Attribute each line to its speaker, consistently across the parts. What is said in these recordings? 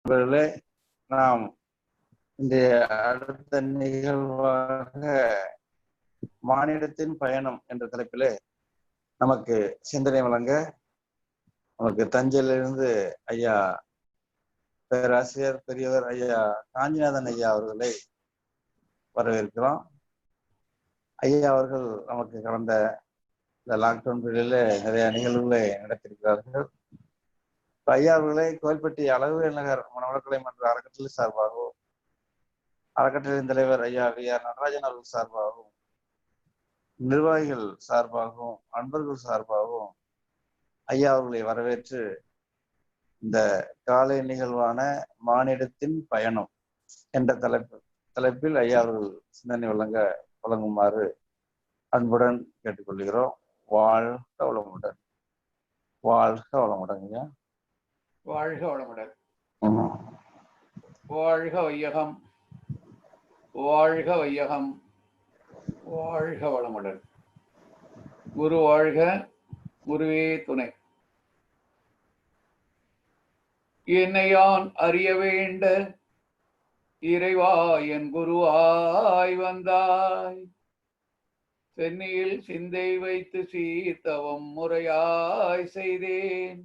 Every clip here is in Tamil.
Speaker 1: நண்பர்களே, நாம் இந்த அடுத்த நிகழ்வாக மானிடத்தின் பயணம் என்ற தலைப்பிலே நமக்கு சிந்தனை வழங்க நமக்கு தஞ்சையிலிருந்து ஐயா பேராசிரியர் பெரியவர் ஐயா காஞ்சிநாதன் ஐயா அவர்களை வரவேற்கிறோம். ஐயா அவர்கள் நமக்கு கடந்த இந்த லாக்டவுன் பீரியட்ல நிறைய நிகழ்வுகளை நடத்தியிருக்கிறார்கள். ஐயா அவர்களை கோயில்பட்டி அழகுவேல் நகர் மனவளக்கலை மன்ற அறக்கட்டளை சார்பாகவும் அறக்கட்டளையின் தலைவர் ஐயா வி.ஆர். நடராஜன் அவர்கள் சார்பாகவும் நிர்வாகிகள் சார்பாகவும் அன்பர்கள் சார்பாகவும் ஐயா அவர்களை வரவேற்று இந்த காலை நிகழ்வான மானிடத்தின் பயணம் என்ற தலைப்பில் ஐயா அவர்கள் சிந்தனை வழங்குமாறு அன்புடன் கேட்டுக்கொள்கிறோம். வாழ்க வளமுடன். வாழ்க வளமுடன் ஐயா.
Speaker 2: வாழ்க வளமுடன். வாழ்க வையகம். வாழ்க வையகம். வாழ்க வளமுடன். குரு வாழ்க, குருவே துணை. என்னை யான் அறிய வேண்ட இறைவா என் குருவாய் வந்தாய். சென்னையில் சிந்தை வைத்து சீர்த்தவம் முறையாய் செய்தேன்.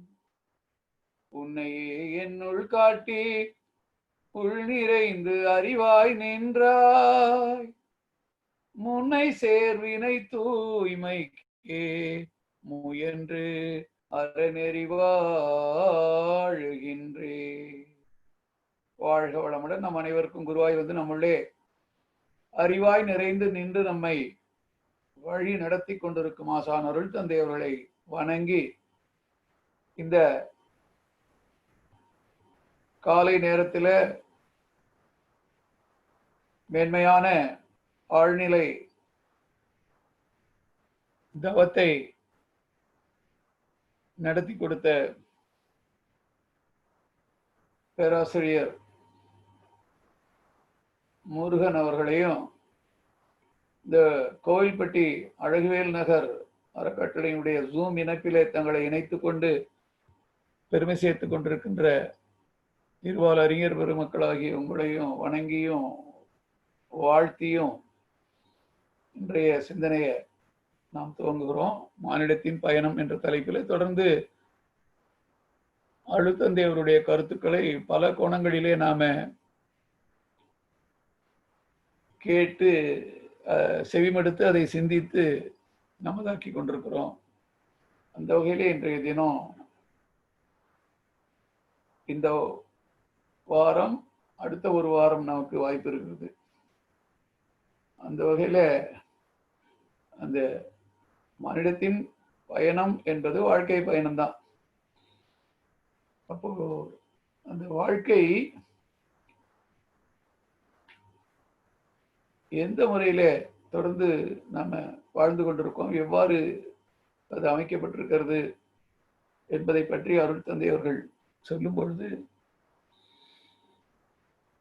Speaker 2: உன்னையே என்னுள் காட்டி உள் நிறைந்து அறிவாய் நின்றாய். முன்னை சேர்வினை தூய்மைக்கே முயன்று அறநெறி வாழுகின்றே. வாழ்க வளமுடன். நம் அனைவருக்கும் குருவாய் வந்து நம்மளே அறிவாய் நிறைந்து நின்று நம்மை வழி நடத்தி கொண்டிருக்கும் ஆசான் அருள் தந்தை அவர்களை வணங்கி இந்த காலை நேரத்தில் மேன்மையான ஆழ்நிலை தவத்தை நடத்தி கொடுத்த பேராசிரியர் முருகன் அவர்களையும் இந்த கோவில்பட்டி அழகுவேல் நகர் அறக்கட்டளையினுடைய ஜூம் இணைப்பிலே தங்களை இணைத்து கொண்டு பெருமை சேர்த்து கொண்டிருக்கின்ற இருபால் அறிஞர் பெருமக்களாகிய உங்களையும் வணங்கியும் வாழ்த்தியும் இன்றைய சிந்தனையை நாம் துவங்குகிறோம். மானிடத்தின் பயணம் என்ற தலைப்பில் தொடர்ந்து அருட்தந்தை அவருடைய கருத்துக்களை பல கோணங்களிலே நாம கேட்டு செவிமடுத்து அதை சிந்தித்து நமதாக்கி கொண்டிருக்கிறோம். அந்த வகையிலே இன்றைய தினம் இந்த வாரம் அடுத்த ஒரு வாரம் நமக்கு வாய்ப்பு இருக்கிறது. அந்த வகையில அந்த மனிதத்தின் பயணம் என்பது வாழ்க்கை பயணம்தான். அப்போ அந்த வாழ்க்கை எந்த முறையில தொடர்ந்து நாம வாழ்ந்து கொண்டிருக்கோம், எவ்வாறு அது அமைக்கப்பட்டிருக்கிறது என்பதை பற்றி அருள் தந்தை அவர்கள் சொல்லும் பொழுது,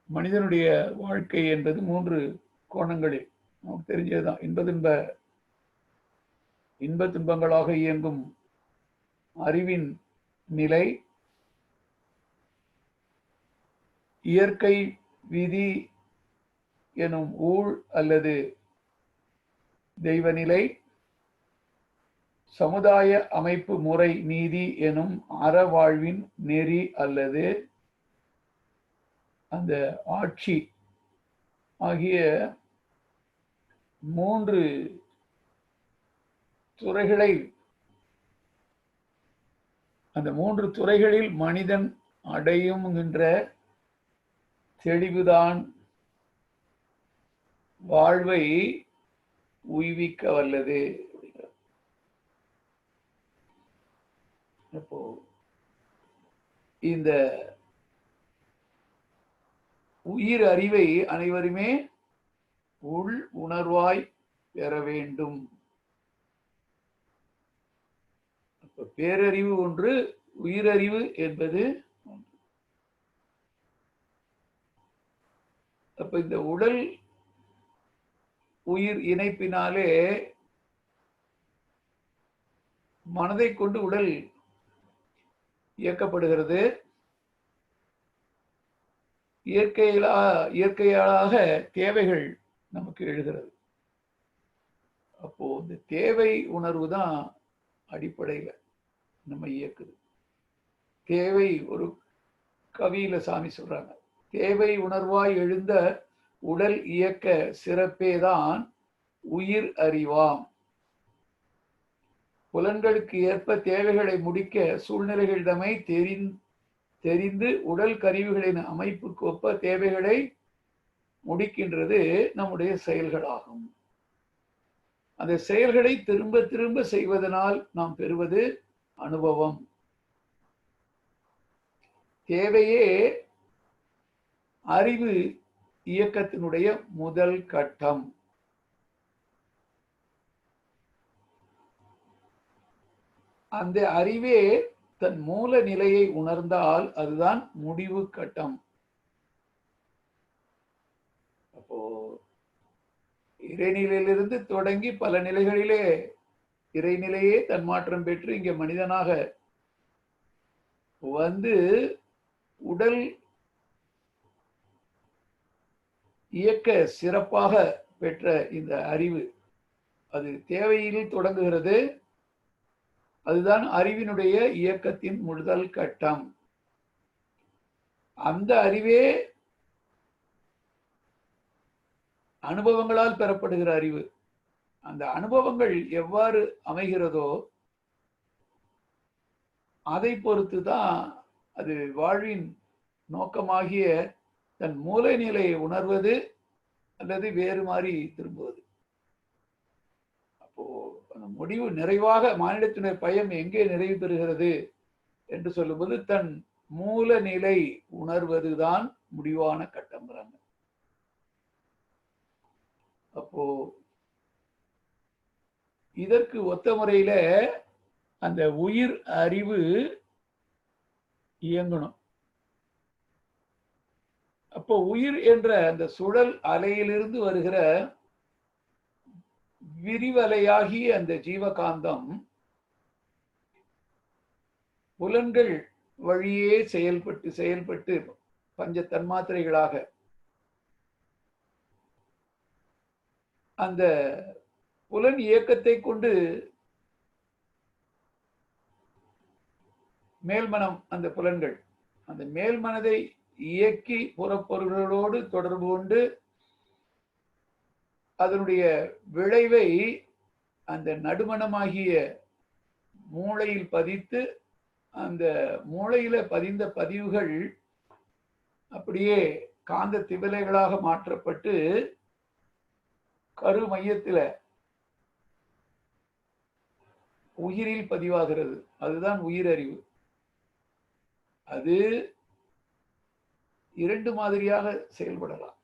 Speaker 2: மனிதனுடைய வாழ்க்கை என்பது 3 கோணங்களில் நமக்கு தெரிஞ்சதுதான். இன்ப துன்பங்களாக இயங்கும் அறிவின் நிலை, இயற்கை விதி எனும் ஊழ் அல்லது தெய்வநிலை, சமுதாய அமைப்பு முறை நீதி எனும் அறவாழ்வின் நெறி அல்லது அந்த ஆட்சி ஆகிய 3 துறைகளை, அந்த 3 துறைகளில் மனிதன் அடையுகின்ற தெளிவுதான் வாழ்வை உய்விக்க வல்லது. அப்போ இந்த உயிர் அறிவை அனைவருமே உள் உணர்வாய் பெற வேண்டும். பேரறிவு ஒன்று, உயிரறிவு என்பது ஒன்று. அப்ப இந்த உடல் உயிர் இணைப்பினாலே மனதை கொண்டு உடல் இயக்கப்படுகிறது. இயற்கையாக தேவைகள் நமக்கு எழுகிறது. அப்போ இந்த தேவை உணர்வு தான் அடிப்படையில நம்ம இயக்குது. தேவை, ஒரு கவியில சாமி சொல்றாங்க, தேவை உணர்வாய் எழுந்த உடல் இயக்க சிறப்பேதான் உயிர் அறிவாம். புலன்களுக்கு ஏற்ப தேவைகளை முடிக்க சூழ்நிலைகளிடமை தெரிந்து உடல் கருவிகளின் அமைப்புக்கு ஒப்ப தேவைகளை முடிக்கின்றது நம்முடைய செயல்களாகும். அந்த செயல்களை திரும்ப திரும்ப செய்வதனால் நாம் பெறுவது அனுபவம். தேவையே அறிவு இயக்கத்தினுடைய முதல் கட்டம். அந்த அறிவே தன் மூல நிலையை உணர்ந்தால் அதுதான் முடிவு கட்டம். அப்போ இறைநிலையிலிருந்து தொடங்கி பல நிலைகளிலே இறைநிலையே தன்மாற்றம் பெற்று இங்கே மனிதனாக வந்து உடல் இயக்க சிறப்பாக பெற்ற இந்த அறிவு, அது தேவையில் தொடங்குகிறது. அதுதான் அறிவினுடைய இயக்கத்தின் முதல் கட்டம். அந்த அறிவே அனுபவங்களால் பெறப்படுகிற அறிவு. அந்த அனுபவங்கள் எவ்வாறு அமைகிறதோ அதை பொறுத்து தான் அது வாழ்வின் நோக்கமாகிய தன் மூல நிலையை உணர்வது அல்லது வேறு மாதிரி திரும்புவது. அப்போ அந்த முடிவு நிறைவாக மானிடத்தினுடைய பயம் எங்கே நிறைவு பெறுகிறது என்று சொல்லும்போது தன் மூல நிலை உணர்வதுதான் முடிவான கட்டம்ங்கிறாங்க. அப்போ இதற்கு ஒத்த முறையில அந்த உயிர் அறிவு இயங்கணும். அப்போ உயிர் என்ற அந்த சுழல் அலையிலிருந்து வருகிற விரிவலையாகிய அந்த ஜீவகாந்தம் புலன்கள் வழியே செயல்பட்டு பஞ்ச தன்மாத்திரைகளாக அந்த புலன் இயக்கத்தை கொண்டு மேல்மனம், அந்த புலன்கள் அந்த மேல்மனதை இயக்கி புறப்பொருள்களோடு தொடர்பு கொண்டு அதனுடைய விளைவை அந்த நடுமனமாகிய மூளையில் பதித்து அந்த மூளையில பதிந்த பதிவுகள் அப்படியே காந்த திவலைகளாக மாற்றப்பட்டு கரு மையத்தில உயிரில் பதிவாகிறது. அதுதான் உயிரறிவு. அது இரண்டு மாதிரியாக செயல்படலாம்.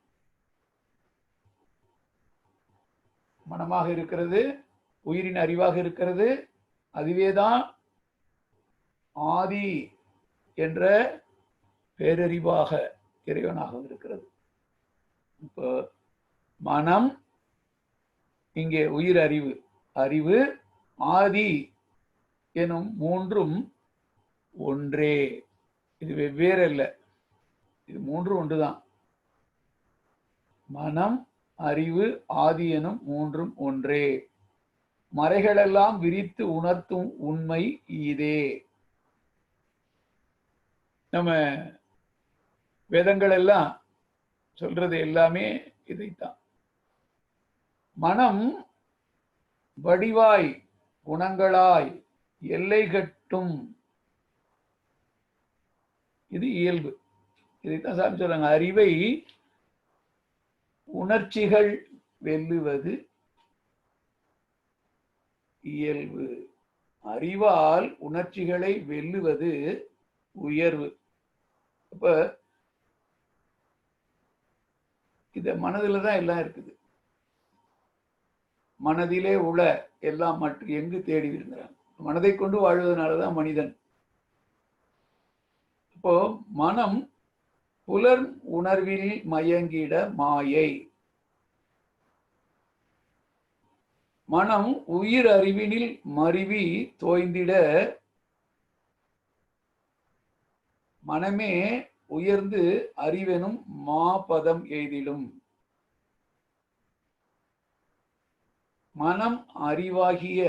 Speaker 2: மனமாக இருக்கிறது, உயிரின் அறிவாக இருக்கிறது. அதுவேதான் ஆதி என்ற பேரறிவாக இறைவனாக இருக்கிறது. இப்போ மனம் இங்கே உயிர் அறிவு, அறிவு ஆதி எனும் மூன்றும் ஒன்றே. இது வெவ்வேறு அல்ல, இது மூன்று ஒன்றுதான். மனம், அறிவு, ஆதி எனும் மூன்றும் ஒன்றே. மறைகளெல்லாம் விரித்து உணர்த்தும் உண்மை இதே. நம்ம வேதங்கள் எல்லாம் சொல்றது எல்லாமே இதைத்தான். மனம் வடிவாய் குணங்களாய் எல்லை கட்டும், இது இயல்பு. இதைத்தான் சாமி சொல்றாங்க, அறிவை உணர்ச்சிகள் வெல்லுவது இயல்பு. அறிவால் உணர்ச்சிகளை வெல்லுவது உயர்வு. அப்ப இத மனதில தான் எல்லாம் இருக்குது. மனதிலே உள்ள எல்லாம் மற்ற எங்கு தேடி இருந்தாங்க. மனதை கொண்டு வாழ்வதனாலதான் மனிதன். இப்போ மனம் புலர் உணர்வில் மயங்கிட மாயை. மனம் உயிர் அறிவினில் மருவி தோய்ந்திட மனமே உயர்ந்து அறிவெனும் மாபதம் எய்திடும். மனம் அறிவாகிய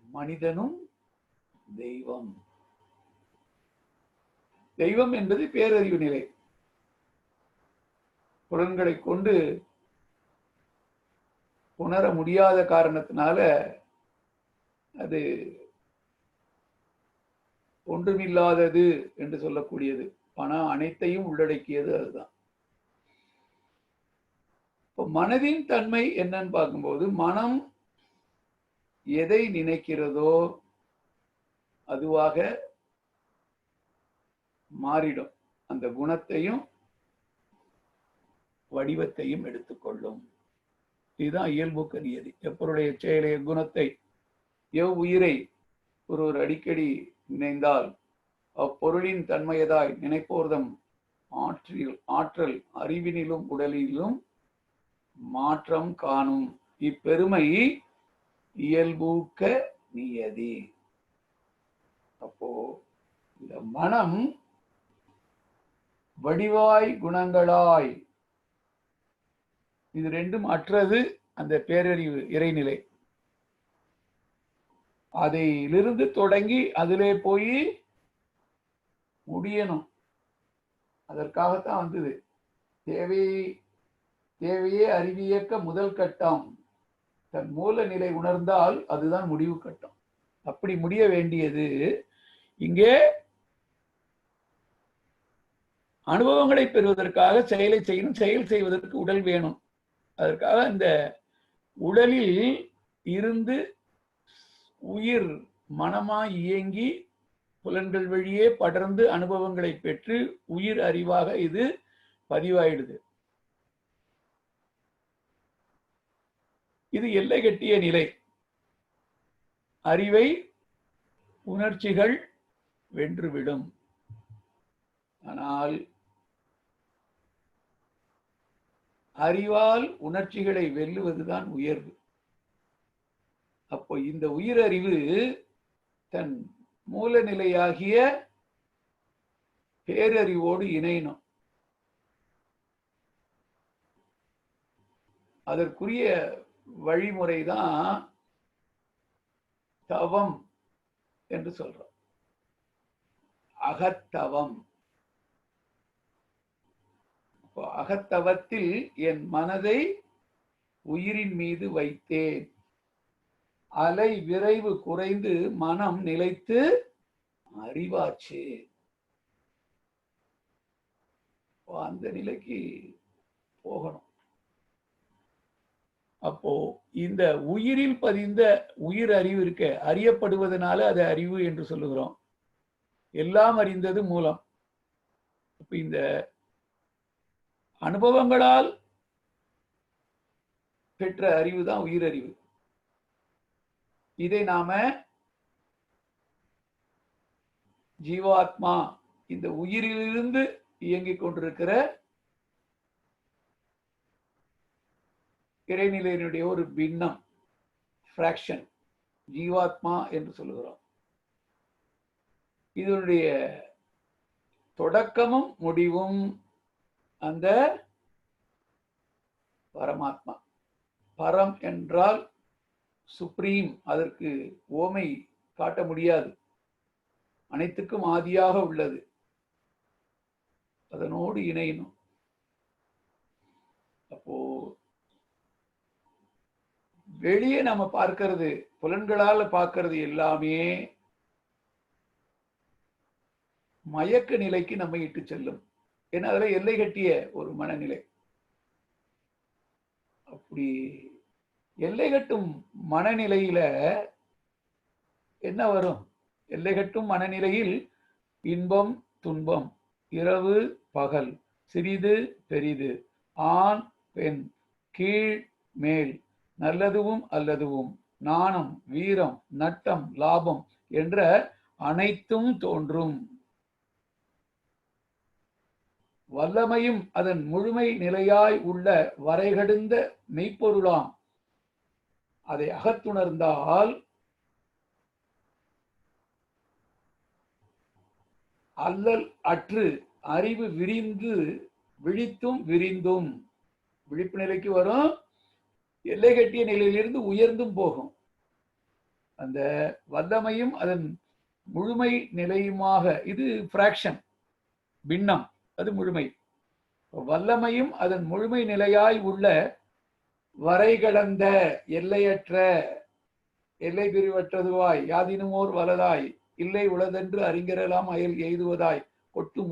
Speaker 2: மனிதனும் தெய்வம். தெய்வம் என்பது பேரறிவு நிலை. புலன்களை கொண்டு உணர முடியாத காரணத்தினால அது ஒன்றுமில்லாதது என்று சொல்லக்கூடியது. பணம் அனைத்தையும் உள்ளடக்கியது அதுதான். இப்போ மனதின் தன்மை என்னன்னு பார்க்கும்போது, மனம் எதை நினைக்கிறதோ அதுவாக மாறிடும். அந்த குணத்தையும் வடிவத்தையும் எடுத்துக்கொள்ளும். இதுதான் இயல்புக்கு நியதி. எப்பொருடைய செயலை குணத்தை உயிரை ஒருவர் அடிக்கடி நினைந்தால் அப்பொருளின் தன்மையதாய் நினைப்போர்தம் ஆற்றல் அறிவினிலும் உடலிலும் மாற்றம் காணும். இப்பெருமை இயல்பூக்க நியதி. அப்போ இந்த மனம் வடிவாய் குணங்களாய், இது ரெண்டும் அற்றது அந்த பேரறிவு இறைநிலை. அதிலிருந்து தொடங்கி அதிலே போய் முடியணும். அதற்காகத்தான் வந்தது. தேவையே அறிவியக்க முதல் கட்டம். தன் மூல நிலை உணர்ந்தால் அதுதான் முடிவு கட்டம். அப்படி முடிய வேண்டியது இங்கே அனுபவங்களை பெறுவதற்காக செயலை செய்யணும். செயல் செய்வதற்கு உடல் வேணும். அதற்காக இந்த உடலில் இருந்து உயிர் மனமாய் இயங்கி புலன்கள் வழியே படர்ந்து அனுபவங்களை பெற்று உயிர் அறிவாக இது பதிவாயிடுது. இது எல்லை கட்டிய நிலை. அறிவை உணர்ச்சிகள் வென்றுவிடும். ஆனால் அறிவால் உணர்ச்சிகளை வெல்லுவதுதான் உயர்வு. அப்போ இந்த உயிரறிவு தன் மூல நிலையாகிய பேரறிவோடு இணையணும். அதற்குரிய வழிமுறைதான் தவம் என்று சொல்றோம். அகத்தவம். அகத்தவத்தில் என் மனதை உயிரின் மீது வைத்தேன். அலை விரைவு குறைந்து மனம் நிலைத்து அறிவாச்சு. அந்த நிலைக்கு போகணும். அப்போ இந்த உயிரில் பதிந்த உயிர் அறிவு இருக்க, அறியப்படுவதனால அது அறிவு என்று சொல்லுகிறோம். எல்லாம் அறிந்தது மூலம். இப்ப இந்த அனுபவங்களால் பெற்ற அறிவு தான் உயிரறிவு. இதை நாம ஜீவாத்மா, இந்த உயிரிலிருந்து இயங்கிக் கொண்டிருக்கிற இறைநிலையினுடைய ஒரு பின்னம், பிராக்ஷன், ஜீவாத்மா என்று சொல்லுகிறோம். இதனுடைய தொடக்கமும் முடிவும் அந்த பரமாத்மா. பரம் என்றால் சுப்ரீம். அதற்கு ஓமை காட்ட முடியாது. அனைத்துக்கும் ஆதியாக உள்ளது. அதனோடு இணையணும். அப்போ வெளியே நம்ம பார்க்கிறது, புலன்களால பார்க்கிறது எல்லாமே மயக்க நிலைக்கு நம்ம இட்டு செல்லும். ஏன்னா அதுல எல்லை கட்டிய ஒரு மனநிலை. அப்படி எல்லை கட்டும் மனநிலையில என்ன வரும்? எல்லை கட்டும் மனநிலையில் இன்பம் துன்பம், இரவு பகல், சிறிது பெரிது, ஆண் பெண், கீழ் மேல், நல்லதுவும் அல்லதுவும், நாணம் வீரம் நட்டம் லாபம் என்ற அனைத்தும் தோன்றும். வல்லமையும் அதன் முழுமை நிலையாய் உள்ள வரைகடுந்த மெய்ப்பொருளாம் அதை அகத்துணர்ந்தால் அல்லல் அற்று அறிவு விரிந்து விழித்தும் விரிந்தும் விழிப்பு நிலைக்கு வரும், எல்லை கட்டிய நிலையிலிருந்து உயர்ந்தும் போகும். அந்த வல்லமையும் அதன் முழுமை நிலையுமாக, இது பிராக்ஷன் பின்னம், அது முழுமை. வல்லமையும் அதன் முழுமை நிலையாய் உள்ள வரை கடந்த எல்லையற்ற எல்லை பிரிவற்றதுவாய் யாதினுமோர் வலதாய் இல்லை உளதென்று அறிஞரெல்லாம் அயல் எய்துவதாய் கொட்டு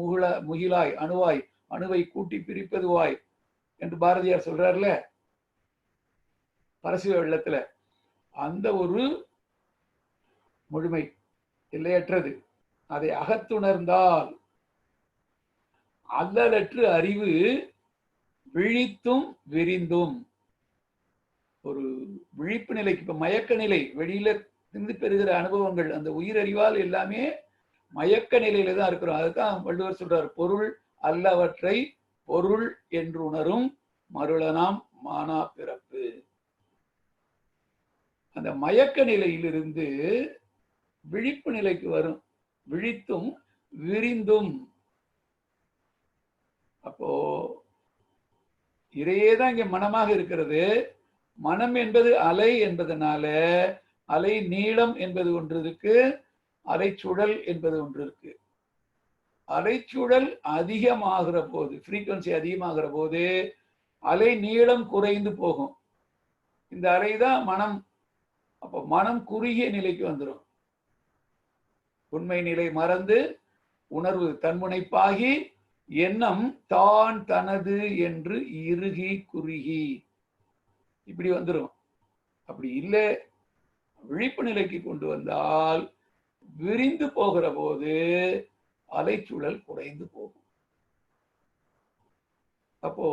Speaker 2: முகிலாய் அணுவாய் அணுவை கூட்டி பிரிப்பதுவாய் என்று பாரதியார் சொல்றாருல பரசிவ வெள்ளத்துல. அந்த ஒரு முழுமை எல்லையற்றது. அதை அகத்துணர்ந்தால் அல்லலற்று அறிவு விழித்தும் விரிந்தும். ஒரு விழிப்பு நிலைக்கு, இப்ப மயக்க நிலை, வெளியில இருந்து பெறுகிற அனுபவங்கள், அந்த உயிரறிவால் எல்லாமே மயக்க நிலையில தான் இருக்கிறோம். அதுதான் வள்ளுவர் சொல்றார், பொருள் அல்லவற்றை பொருள் என்று உணரும் மருளனாம் மானா பிறப்பு. அந்த மயக்க நிலையிலிருந்து விழிப்பு நிலைக்கு வரும், விழித்தும் விரிந்தும். அப்போ இறையேதான் இங்க மனமாக இருக்கிறது. மனம் என்பது அலை என்பதனால அலை நீளம் என்பது ஒன்று இருக்கு, அலைச்சுழல் என்பது ஒன்று இருக்கு. அலைச்சுழல் அதிகமாகிற போது, ஃப்ரீக்வன்சி அதிகமாகிற போது அலை நீளம் குறைந்து போகும். இந்த அலைதான் மனம். அப்போ மனம் குறுகிய நிலைக்கு வந்துடும். உண்மை நிலை மறந்து உணர்வு தன்முனைப்பாகி எண்ணம் தான் தனது என்று இறுகி குறுகி இப்படி வந்துடும். அப்படி இல்லை, விழிப்பு நிலைக்கு கொண்டு வந்தால் விரிந்து போகிற போது அலைச்சூழல் குறைந்து போகும். அப்போ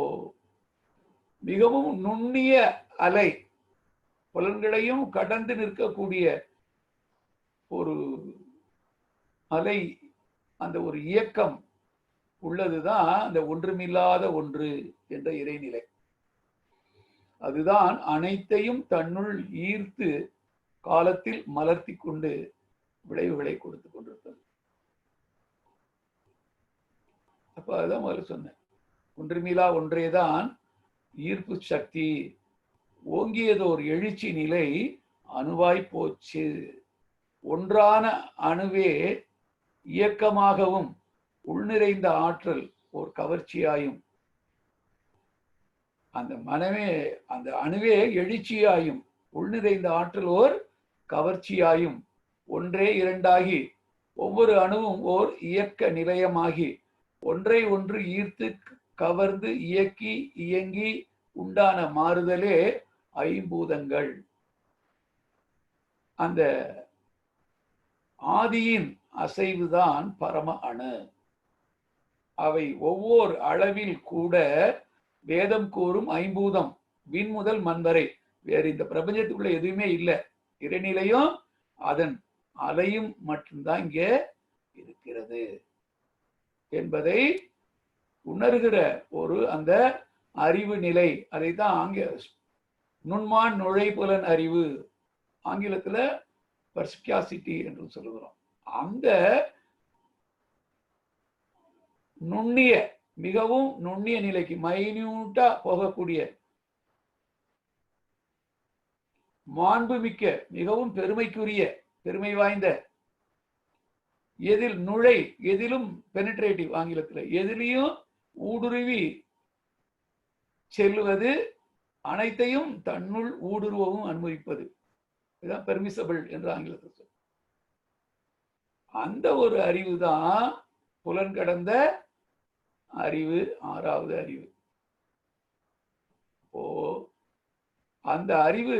Speaker 2: மிகவும் நுண்ணிய அலை, புலன்களையும் கடந்து நிற்கக்கூடிய ஒரு அலை, அந்த ஒரு இயக்கம் உள்ளதுதான் அந்த ஒன்றுமில்லாத ஒன்று என்ற இறைநிலை. அதுதான் அனைத்தையும் தன்னுள் ஈர்த்து காலத்தில் மலர்த்தி கொண்டு விளைவுகளை கொடுத்து கொண்டிருக்கிறது. அப்ப அதுதான் முதல்ல சொன்னேன், ஒன்றுமில்லா ஒன்றேதான் ஈர்ப்பு சக்தி. ஓங்கியதோர் எழுச்சி நிலை அணுவாய் போச்சு. ஒன்றான அணுவே இயக்கமாகவும் உள்நிறைந்த ஆற்றல் ஓர் கவர்ச்சியாயும், அந்த மனமே அந்த அணுவே எழுச்சியாயும் உள்நிறைந்த ஆற்றல் ஓர் கவர்ச்சியாயும் ஒன்றே இரண்டாகி ஒவ்வொரு அணுவும் ஓர் இயக்க நிலையமாகி ஒன்றை ஒன்று ஈர்த்து கவர்ந்து இயக்கி இயங்கி உண்டான மாறுதலே ஐம்பூதங்கள். அந்த ஆதியின் அசைவுதான் பரம அணு. அவை ஒவ்வொரு அளவில் கூட வேதம் கூறும் ஐம்பூதம், விண் முதல் மண் வரை. வேறு இந்த பிரபஞ்சத்துக்குள்ள எதுவுமே இல்லை. இறைநிலையும் அதன் அலையும் மட்டும்தான் இங்கே இருக்கிறது என்பதை உணர்கிற ஒரு அந்த அறிவு நிலை. அதைத்தான் நுண்மான் நுழைப்புலன் அறிவு, ஆங்கிலத்துல பர்ஸ்பியாசிட்டி என்று சொல்லுகிறோம். அந்த நுண்ணிய, மிகவும் நுண்ணிய நிலைக்கு மைன்யூட்டா போகக்கூடிய மாண்புமிக்க, மிகவும் பெருமைக்குரிய, பெருமை வாய்ந்த, எதில் நுழை, எதிலும் பெனிட்ரேட்டிவ், ஆங்கிலத்தில் எதிலையும் ஊடுருவி செல்லுவது, அனைத்தையும் தன்னுள் ஊடுருவவும் அனுமதிப்பது, இதுதான் பெர்மிசபிள் என்று ஆங்கிலத்தில் சொல். அந்த ஒரு அறிவு தான் புலன் கடந்த அறிவு, ஆறாவது அறிவு. அந்த அறிவு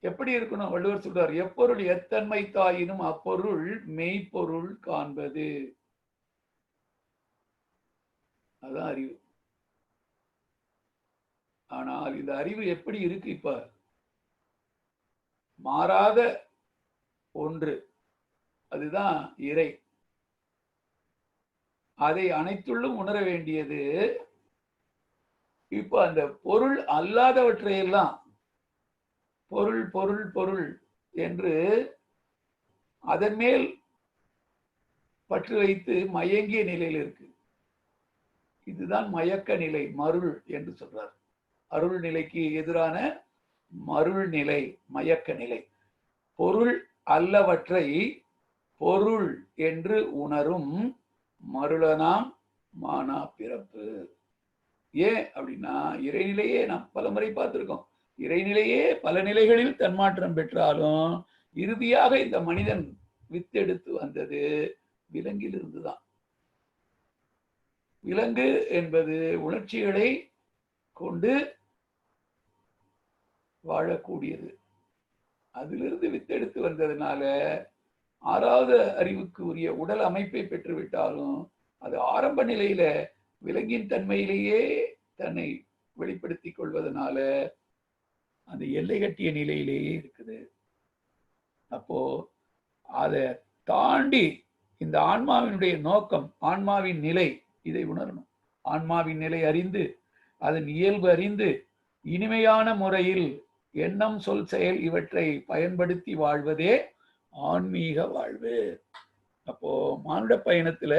Speaker 2: எப்படி இருக்கணும்? வள்ளுவர் சொல்றார், எப்பொருள் எத்தன்மை தாயினும் அப்பொருள் மெய்ப்பொருள் காண்பது. அதான் அறிவு. ஆனால் இந்த அறிவு எப்படி இருக்கு? இப்ப மாறாத ஒன்று, அதுதான் இறை. அதை அனைத்துள்ளும் உணர வேண்டியது. இப்ப அந்த பொருள் அல்லாதவற்றையெல்லாம் பொருள் பொருள் பொருள் என்று அதன் மேல் பற்று வைத்து மயங்கிய நிலையில் இருக்கு. இதுதான் மயக்க நிலை, மருள் என்று சொல்றார். அருள் நிலைக்கு எதிரான மருள் நிலை, மயக்க நிலை. பொருள் அல்லவற்றை பொருள் என்று உணரும் மருளனாம் மானா பிறப்பு. ஏன் அப்படின்னா, இறைநிலையே நாம் பல முறை பார்த்திருக்கோம். இறைநிலையே பல நிலைகளில் தன்மாற்றம் பெற்றாலும் இறுதியாக இந்த மனிதன் வித்தெடுத்து வந்தது விலங்கிலிருந்து தான். விலங்கு என்பது உணர்ச்சிகளை கொண்டு வாழக்கூடியது. அதிலிருந்து வித்தெடுத்து வந்ததுனால ஆறாவது அறிவுக்கு உரிய உடல் அமைப்பை பெற்றுவிட்டாலும் அது ஆரம்ப நிலையில விலங்கின் தன்மையிலேயே தன்னை வெளிப்படுத்திக் கொள்வதனால அந்த எல்லை கட்டிய நிலையிலேயே இருக்குது. அப்போ அதை தாண்டி இந்த ஆன்மாவினுடைய நோக்கம், ஆன்மாவின் நிலை, இதை உணரணும். ஆன்மாவின் நிலை அறிந்து அதன் இயல்பு அறிந்து இனிமையான முறையில் எண்ணம் சொல் செயல் இவற்றை பயன்படுத்தி வாழ்வதே ஆன்மீக வாழ்வு. அப்போ மானுட பயணத்துல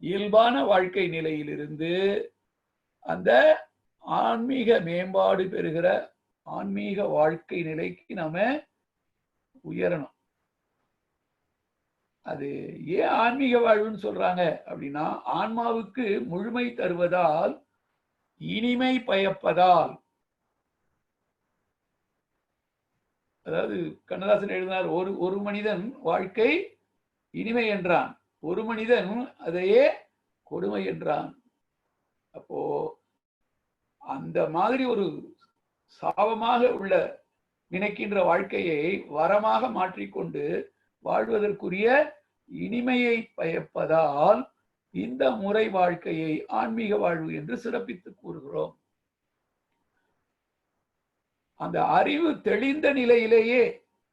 Speaker 2: இயல்பான வாழ்க்கை நிலையிலிருந்து அந்த ஆன்மீக மேம்பாடு பெறுகிற ஆன்மீக வாழ்க்கை நிலைக்கு நாம உயரணும். அது ஏன் ஆன்மீக வாழ்வுன்னு சொல்றாங்க அப்படின்னா, ஆன்மாவுக்கு முழுமை தருவதால், இனிமை பயப்பதால். அதாவது கண்ணதாசன் எழுதினார், ஒரு மனிதன் வாழ்க்கை இனிமை என்றான், ஒரு மனிதன் அதையே கொடுமை என்றான். அப்போ அந்த மாதிரி ஒரு சாபமாக உள்ள நினைக்கின்ற வாழ்க்கையை வரமாக மாற்றிக்கொண்டு வாழ்வதற்குரிய இனிமையை பயப்பதால் இந்த முறை வாழ்க்கையை ஆன்மீக வாழ்வு என்று சிறப்பித்து கூறுகிறோம். அந்த அறிவு தெளிந்த நிலையிலேயே,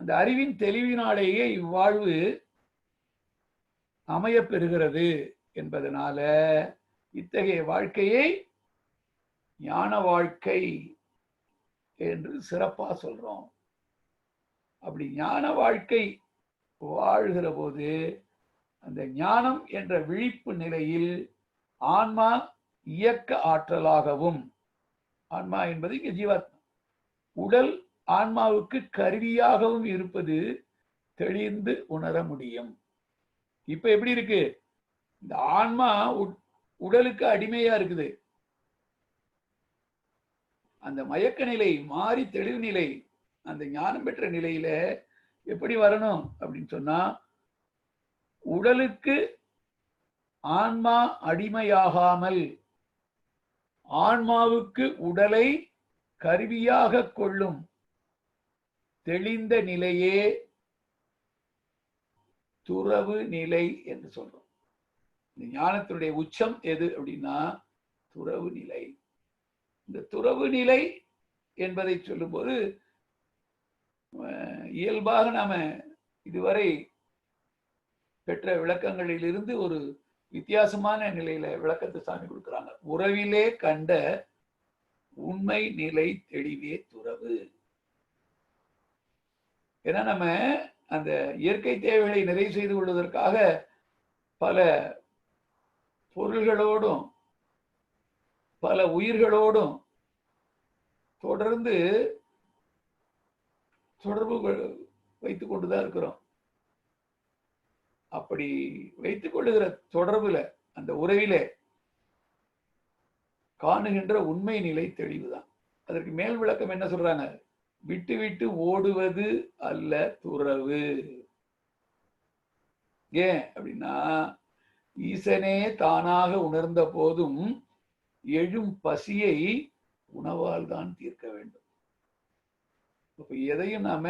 Speaker 2: அந்த அறிவின் தெளிவினாலேயே இவ்வாழ்வு அமைய பெறுகிறது என்பதனால இத்தகைய வாழ்க்கையை ஞான வாழ்க்கை என்று சிறப்பா சொல்றோம். அப்படி ஞான வாழ்க்கை வாழ்கிற போது அந்த ஞானம் என்ற விழிப்பு நிலையில் ஆன்மா இயக்க ஆற்றலாகவும், ஆன்மா என்பது இங்க ஜீவாத்மா, உடல் ஆன்மாவுக்கு கருவியாகவும் இருப்பது தெளிந்து உணர முடியும். இப்ப எப்படி இருக்கு? இந்த ஆன்மா உடலுக்கு அடிமையா இருக்குது. அந்த மயக்க நிலை மாறி தெளிவு நிலை, அந்த ஞானம் பெற்ற நிலையில எப்படி வரணும் அப்படின்னு சொன்னா, உடலுக்கு ஆன்மா அடிமையாகாமல் ஆன்மாவுக்கு உடலை கருவியாக கொள்ளும் தெளிந்த நிலையே துறவு நிலை என்று சொல்றோம். இந்த ஞானத்தினுடைய உச்சம் எது அப்படின்னா துறவு நிலை. இந்த துறவு நிலை என்பதை சொல்லும்போது இயல்பாக நாம இதுவரை பெற்ற விளக்கங்களிலிருந்து ஒரு வித்தியாசமான நிலையில விளக்கத்தை சாமி கொடுக்குறாங்க. உறவிலே கண்ட உண்மை நிலை தெளிவே துறவு. ஏன்னா நம்ம அந்த இயற்கை தேவைகளை நிறைவு செய்து கொள்வதற்காக பல பொருள்களோடும் பல உயிர்களோடும் தொடர்ந்து தொடர்பு வைத்துக் கொண்டுதான் இருக்கிறோம். அப்படி வைத்துக் கொள்ளுகிற தொடர்புல, அந்த உறவிலே காணுகின்ற உண்மை நிலை தெளிவுதான். அதற்கு மேல் விளக்கம் என்ன சொல்றாங்க? விட்டு விட்டு ஓடுவது அல்ல துறவு. ஏன் அப்படின்னா, ஈசனே தானாக உணர்ந்த போதும் எழும் பசியை உணவால் தான் தீர்க்க வேண்டும். இப்ப எதையும் நாம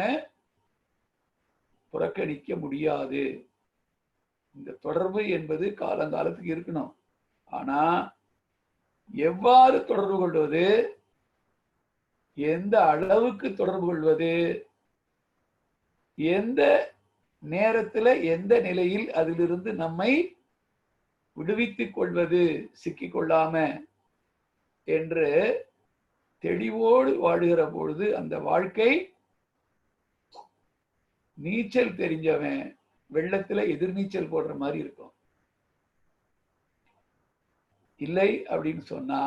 Speaker 2: புறக்கணிக்க முடியாது. இந்த தொடர்பு என்பது காலங்காலத்துக்கு இருக்கணும். ஆனா எவ்வாறு தொடர்பு கொள்வது, எந்த அளவுக்கு தொடர்பு கொள்வது, எந்த நேரத்துல எந்த நிலையில் அதிலிருந்து நம்மை விடுவித்துக் கொள்வது, சிக்கிக் கொள்ளாம என்று தெளிவோடு வாழுகிற பொழுது அந்த வாழ்க்கை நீச்சல் தெரிஞ்சவன் வெள்ளத்துல எதிர்நீச்சல் போடுற மாதிரி இருக்கும். இல்லை அப்படின்னு சொன்னா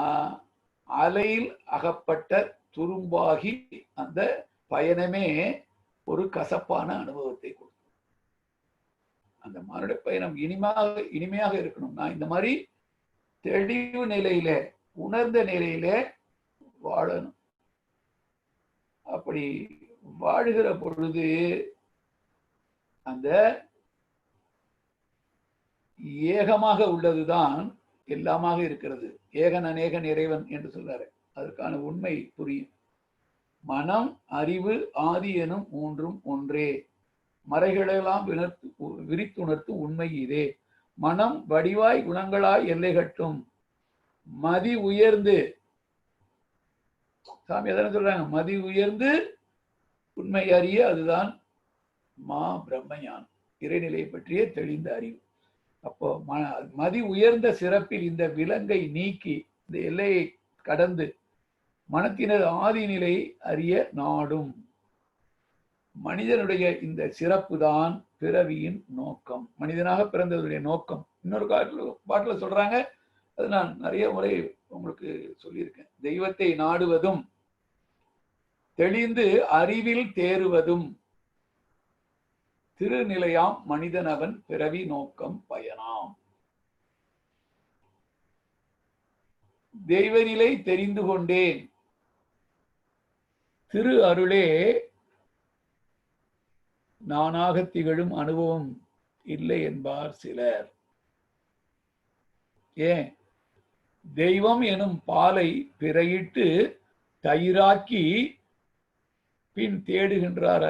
Speaker 2: அலையில் அகப்பட்ட துரும்பாகி அந்த பயணமே ஒரு கசப்பான அனுபவத்தை கொடுக்கும். அந்த மானுட பயணம் இனிமையாக இருக்கணும்னா இந்த மாதிரி தெளிவு நிலையில, உணர்ந்த நிலையில வாழணும். அப்படி வாழுகிற பொழுது அந்த ஏகமாக உள்ளதுதான் எல்லாமாக இருக்கிறது. ஏகன் அநேகன் இறைவன் என்று சொல்றாரு. அதற்கான உண்மை புரியும். மனம், அறிவு, ஆதி எனும் மூன்றும் ஒன்றே. மறைகளெல்லாம் விரித்துணர்த்தும் உண்மை இதே. மனம் வடிவாய் குணங்களாய் எல்லை கட்டும். மதி உயர்ந்து, சாமி எதன சொல்றாங்க, மதி உயர்ந்து உண்மை அறிய, அதுதான் மா பிரம்ம ஞானம், இறைநிலையை பற்றிய தெளிந்த அறிவு. அப்போ மதி உயர்ந்த சிறப்பில் இந்த விலங்கை நீக்கி இந்த எல்லையை கடந்து மனத்தினர் ஆதி நிலை அறிய நாடும். மனிதனுடைய இந்த சிறப்பு தான் பிறவியின் நோக்கம், மனிதனாக பிறந்ததுடைய நோக்கம். இன்னொரு பாட்டுல சொல்றாங்க, அது நான் நிறைய முறை உங்களுக்கு சொல்லியிருக்கேன். தெய்வத்தை நாடுவதும் தெளிந்து அறிவில் தேறுவதும் திருநிலையாம் மனிதனவன் பிறவி நோக்கம் பயனாம். தெய்வநிலை தெரிந்து கொண்டேன், திரு அருளே நானாக திகழும் அனுபவம் இல்லை என்பார் சிலர். ஏன்? தெய்வம் எனும் பாலை பிறையிட்டு தயிராக்கி பின் தேடுகின்றார்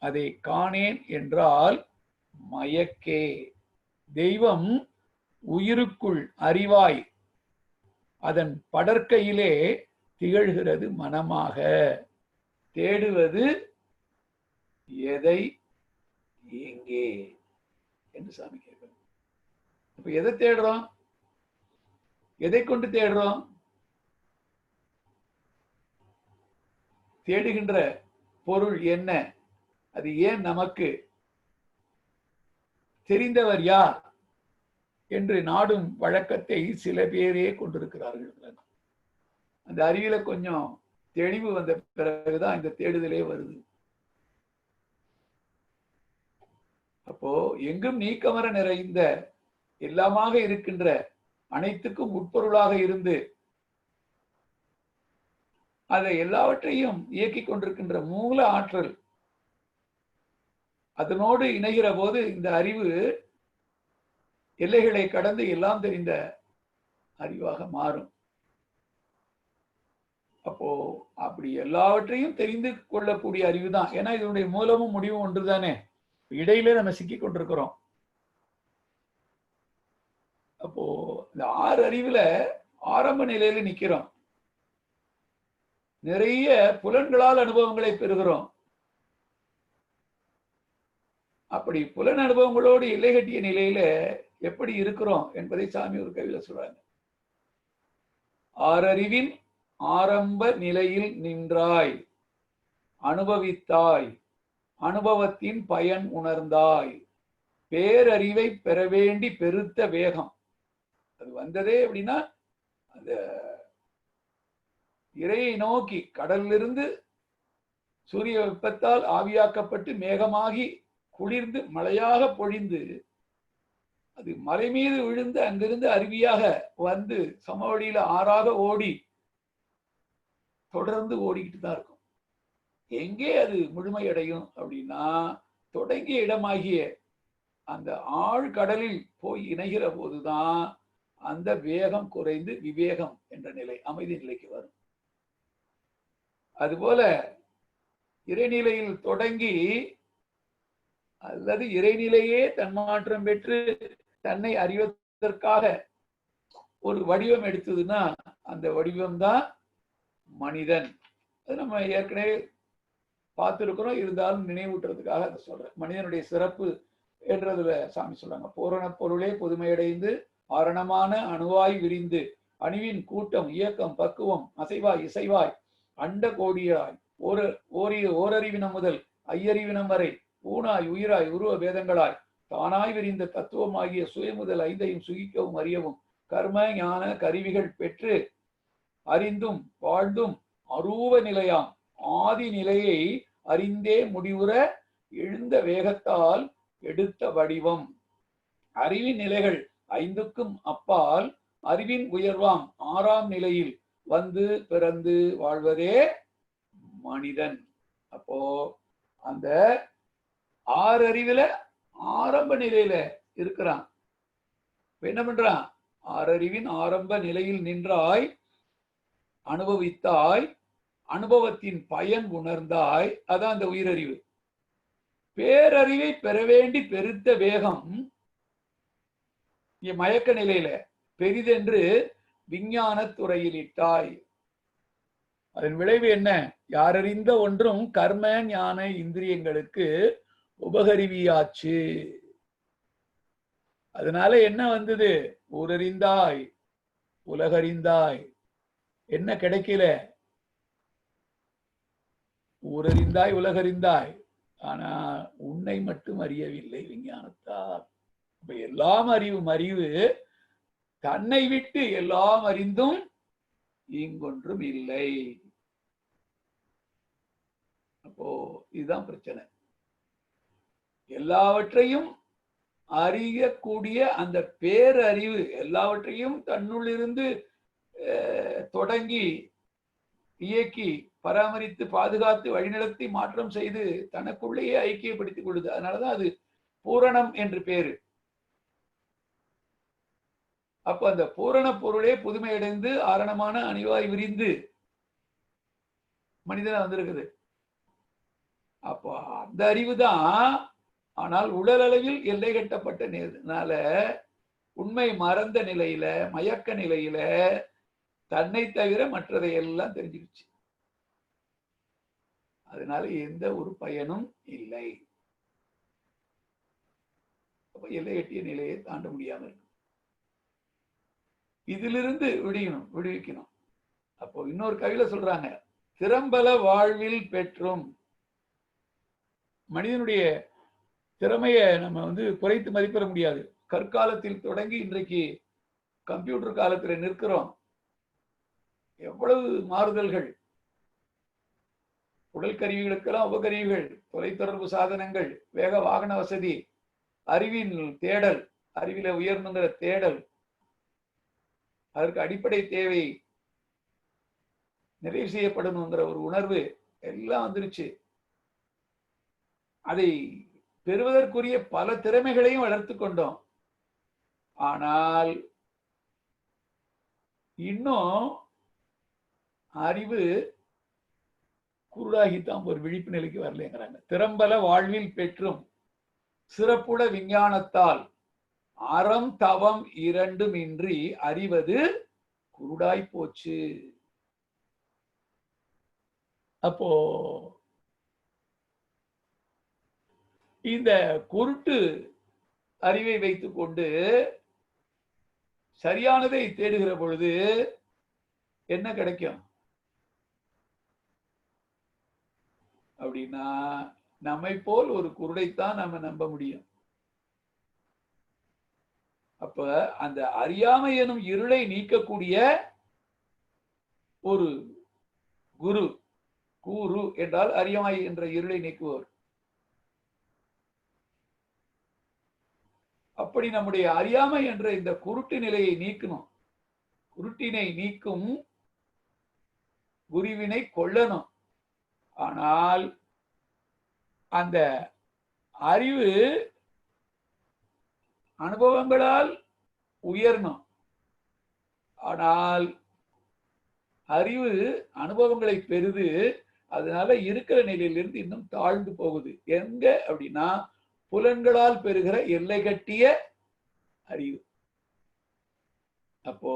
Speaker 2: அதை காணேன் என்றால் மயக்கே. தெய்வம் உயிருக்குள் அறிவாய் அதன் படற்கையிலே திகழ்கிறது மனமாக. தேடுவது எதை, எங்கே என்று சாமி கேட்கிறோம். இப்ப எதை தேடுறோம்? எதை கொண்டு தேடுறோம்? தேடுகின்ற பொருள் என்ன? அது ஏன் நமக்கு? தெரிந்தவர் யார் என்று நாடும் வழக்கத்தை சில பேரே கொண்டிருக்கிறார்கள். அந்த அறிவில கொஞ்சம் தெளிவு வந்த பிறகுதான் இந்த தேடுதலே வருது. அப்போ எங்கும் நீக்கமர நிறைந்த எல்லாமாக இருக்கின்ற அனைத்துக்கும் உட்பொருளாக இருந்து அதை எல்லாவற்றையும் இயக்கிக் கொண்டிருக்கின்ற மூல ஆற்றல், அதனோடு இணைகிற போது இந்த அறிவு எல்லைகளை கடந்து எல்லாம் தெரிந்த அறிவாக மாறும். அப்போ அப்படி எல்லாவற்றையும் தெரிந்து கொள்ளக்கூடிய அறிவு தான். ஏன்னா இதனுடைய மூலமும் முடிவும் ஒன்றுதானே. இடையில நம்ம சிக்கி கொண்டிருக்கிறோம். அப்போ இந்த 6 அறிவுல ஆரம்ப நிலையில நிக்கிறோம். நிறைய புலன்களால் அனுபவங்களை பெறுகிறோம். அப்படி புலன் அனுபவங்களோடு எல்லை கட்டிய நிலையில எப்படி இருக்கிறோம் என்பதை சாமி ஒரு கவிதை சொல்றாங்க. ஆறறிவின் ஆரம்ப நிலையில் நின்றாய், அனுபவித்தாய், அனுபவத்தின் பயன் உணர்ந்தாய், பேரறிவை பெற வேண்டி பெருத்த வேகம். அது வந்ததே அப்படின்னா அந்த இறையை நோக்கி கடலிலிருந்து சூரிய வெப்பத்தால் ஆவியாக்கப்பட்டு மேகமாகி குளிர்ந்து மழையாக பொழிந்து அது மலை மீது விழுந்து அங்கிருந்து அருவியாக வந்து சமவெளியில ஆறாக ஓடி தொடர்ந்து ஓடிக்கிட்டு தான் இருக்கும். எங்கே அது முழுமையடையும் அப்படின்னா தொடங்கிய இடமாகிய அந்த ஆழ்கடலில் போய் இணைகிற போதுதான் அந்த வேகம் குறைந்து விவேகம் என்ற நிலை, அமைதி நிலைக்கு வரும். அதுபோல இறைநிலையில் தொடங்கி அல்லது இறைநிலையே தன்மாற்றம் பெற்று தன்னை அறிவதற்காக ஒரு வடிவம் எடுத்ததுன்னா அந்த வடிவம்தான் மனிதன். அது நம்ம ஏற்கனவே பார்த்திருக்கிறோம், இருந்தாலும் நினைவூட்டுறதுக்காக அதை சொல்றேன். மனிதனுடைய சிறப்பு என்றதுல சாமி சொல்றாங்க, பூரண பொருளே புதுமையடைந்து ஆரணமான அணுவாய் விரிந்து அணுவின் கூட்டம் இயக்கம் பக்குவம் அசைவாய் இசைவாய் அண்ட கோடியாய் ஓரறிவினம் முதல் ஐயறிவினம் வரை ஊனாய் உயிராய் உருவ பேதங்களாய் தானாய் விரிந்த தத்துவமாகிய சுய முதல் ஐந்தையும் சுகிக்கவும் அறியவும் கர்ம ஞான கருவிகள் பெற்று அறிந்தும் வாழ்ந்தும் அரூப நிலையாம் ஆதி நிலையை அறிந்தே முடிவுற எழுந்த வேகத்தால் எடுத்த வடிவம். அறிவின் நிலைகள் 5க்கும் அப்பால் அறிவின் உயர்வாம் 6ஆம் நிலையில் வந்து பிறந்து வாழ்வதே மனிதன். அப்போ அந்த 6 அறிவுல ஆரம்ப நிலையில இருக்கிறான். என்ன பண்றான்? 6 அறிவின் ஆரம்ப நிலையில் நின்றாய், அனுபவித்தாய், அனுபவத்தின் பயன் உணர்ந்தாய். அதான் அந்த உயிரறிவு. பேரறிவை பெற வேண்டி பெருத்த வேகம் மயக்க நிலையில பெரிதென்று விஞ்ஞான துறையில் இட்டாய். அதன் விளைவு என்ன? யாரறிந்த ஒன்றும் கர்ம ஞான இந்திரியங்களுக்கு உபகருவியாச்சு. அதனால என்ன வந்தது? ஊரறிந்தாய், உலகறிந்தாய். என்ன கிடைக்கல? ஊரறிந்தாய், உலகறிந்தாய். ஆனா உன்னை மட்டும் அறியவில்லை விஞ்ஞானத்தால். எல்லாம் அறிவு தன்னை விட்டு எல்லாம் அறிந்தும் இங்கொன்றும் இல்லை. அப்போ இதுதான் பிரச்சனை. எல்லாவற்றையும் அறியக்கூடிய அந்த பேரறிவு எல்லாவற்றையும் தன்னுள்ளிருந்து தொடங்கி இயக்கி பராமரித்து பாதுகாத்து வழிநடத்தி மாற்றம் செய்து தனக்குள்ளேயே ஐக்கியப்படுத்திக் கொள்ளுது. அதனாலதான் அது பூரணம் என்று பேரு. அப்ப அந்த பூரண பொருளே புதுமையடைந்து ஆரணமான அணிவாய் விரிந்து மனிதனா வந்திருக்குது. அப்போ அந்த அறிவு தான். ஆனால் உடல் அளவில் எல்லை கட்டப்பட்டனால உண்மை மறந்த நிலையில, மயக்க நிலையில தன்னை தவிர மற்றதை எல்லாம் தெரிஞ்சிருச்சு. அதனால எந்த ஒரு பயனும் இல்லை. அப்ப எல்லை கட்டிய நிலையை தாண்ட முடியாம இருக்கு. இதிலிருந்து விடுவிக்கணும். அப்போ இன்னொரு கவியில சொல்றாங்க, திறம்பல வாழ்வில் பெற்றும். மனிதனுடைய திறமையை நம்ம குறைத்து மதிப்பிட முடியாது. கற்காலத்தில் தொடங்கி இன்றைக்கு கம்ப்யூட்டர் காலத்துல நிற்கிறோம். எவ்வளவு மாறுதல்கள்! உடல் கருவிகளுக்கெல்லாம் உபகருவிகள், தொலைத்தொடர்பு சாதனங்கள், வேக வாகன வசதி, அறிவின் தேடல், அறிவில உயர்ந்துங்கிற தேடல், அதற்கு அடிப்படை தேவை நிறைவு செய்யப்படணுங்கிற ஒரு உணர்வு எல்லாம் வந்துருச்சு. அதை பெறுவதற்குரிய பல திறமைகளையும் வளர்த்து கொண்டோம். ஆனால் இன்னும் அறிவு குருடாகித்தான் ஒரு விழிப்பு நிலைக்கு வரலைங்கிறாங்க. திறம்பல வாழ்வில் பெற்றும் சிறப்புட விஞ்ஞானத்தால் அறம் தவம் இரண்டும் இன்றி அறிவது குருடாய் போச்சு. அப்போ இந்த குருட்டு அறிவை வைத்துக் கொண்டு சரியானதை தேடுகிற பொழுது என்ன கிடைக்கும் அப்படின்னா, நம்மை போல் ஒரு குருடைத்தான் நம்ம நம்ப முடியும். அப்ப அந்த அறியாமை எனும் இருளை நீக்கக்கூடிய ஒரு குரு, கூரு என்றால் அறியாமை என்ற இருளை நீக்குவோர். அப்படி நம்முடைய அறியாமை என்ற இந்த குருட்டு நிலையை நீக்கணும். குருட்டினை நீக்கும் குருவினை கொள்ளணும். ஆனால் அந்த அறிவு அனுபவங்களால் உயரணும். ஆனால் அறிவு அனுபவங்களை பெறுது, அதனால இருக்கிற நிலையிலிருந்து இன்னும் தாழ்ந்து போகுது. எங்க அப்படின்னா, புலன்களால் பெறுகிற எல்லை கட்டிய அறிவு. அப்போ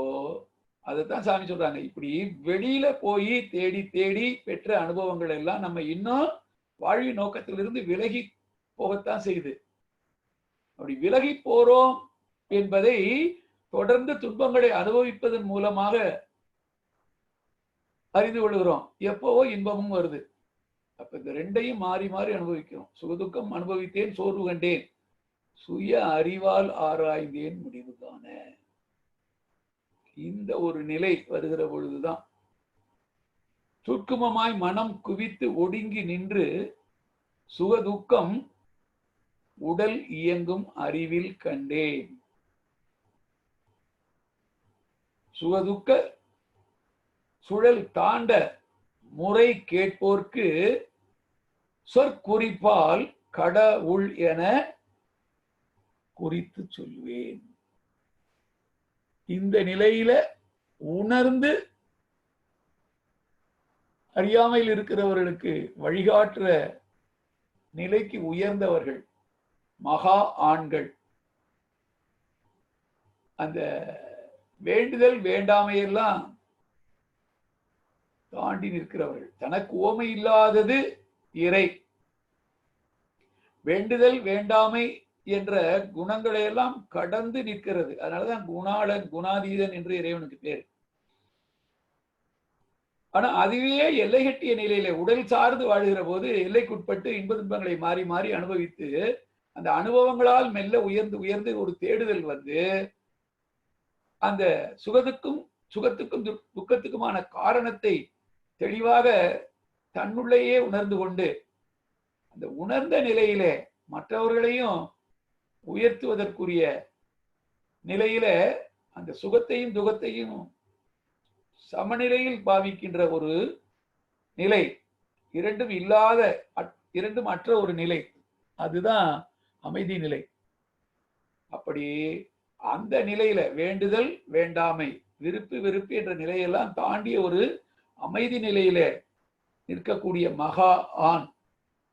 Speaker 2: அதைத்தான் சாமி சொல்றாங்க, இப்படி வெளியில போய் தேடி தேடி பெற்ற அனுபவங்கள் எல்லாம் நம்ம இன்னும் வாழ்வி நோக்கத்திலிருந்து விலகி போகத்தான் செய்யுது. அப்படி விலகி போறோம் என்பதை தொடர்ந்து துன்பங்களை அனுபவிப்பதன் மூலமாக அறிந்து கொள்கிறோம். எப்பவோ இன்பமும் வருது. அப்ப இந்த ரெண்டையும் மாறி மாறி அனுபவிக்கிறோம். சுகதுக்கம் அனுபவித்தேன், சோர்வு கண்டேன், சுய அறிவால் ஆராய்ந்தேன், முடிவு காண. இந்த ஒரு நிலை வருகிற பொழுதுதான் சுக்குமமாய் மனம் குவித்து ஒடுங்கி நின்று சுகதுக்கம் உடல் இயங்கும் அறிவில் கண்டேன். சுகதுக்க சுழல் தாண்ட முறை கேட்போர்க்கு சொற்குறிப்பால் கடவுள் என குறித்து சொல்வேன். இந்த நிலையில உணர்ந்து அறியாமையில் இருக்கிறவர்களுக்கு வழிகாட்டுற நிலைக்கு உயர்ந்தவர்கள் மகா ஆண்கள். அந்த வேண்டுதல் வேண்டாமையெல்லாம் தாண்டி நிற்கிறவர்கள். தனக்கு ஓமை இல்லாதது இறை. வேண்டுதல் வேண்டாமை என்ற குணங்களை எல்லாம் கடந்து நிற்கிறது. அதனாலதான் குணாளன் குணாதீதன் என்று இறைவனுக்கு பேர். ஆனா அதுவே எல்லை கட்டிய நிலையில உடல் சார்ந்து வாழ்கிற போது எல்லைக்குட்பட்டு இன்ப துன்பங்களை மாறி மாறி அனுபவித்து அந்த அனுபவங்களால் மெல்ல உயர்ந்து உயர்ந்து ஒரு தேடுதல் வந்து அந்த சுகத்துக்கும் துக்கத்துக்குமான காரணத்தை தெளிவாக தன்னுள்ளேயே உணர்ந்து கொண்டு அந்த உணர்ந்த நிலையிலே மற்றவர்களையும் உயர்த்துவதற்குரிய நிலையில அந்த சுகத்தையும் துக்கத்தையும் சமநிலையில் பாவிக்கின்ற ஒரு நிலை, இரண்டும் அற்ற ஒரு நிலை, அதுதான் அமைதி நிலை. அப்படி அந்த நிலையில வேண்டுதல் வேண்டாமை விருப்பு வெறுப்பு என்ற நிலையெல்லாம் தாண்டிய ஒரு அமைதி நிலையில நிற்கக்கூடிய மகா ஆண்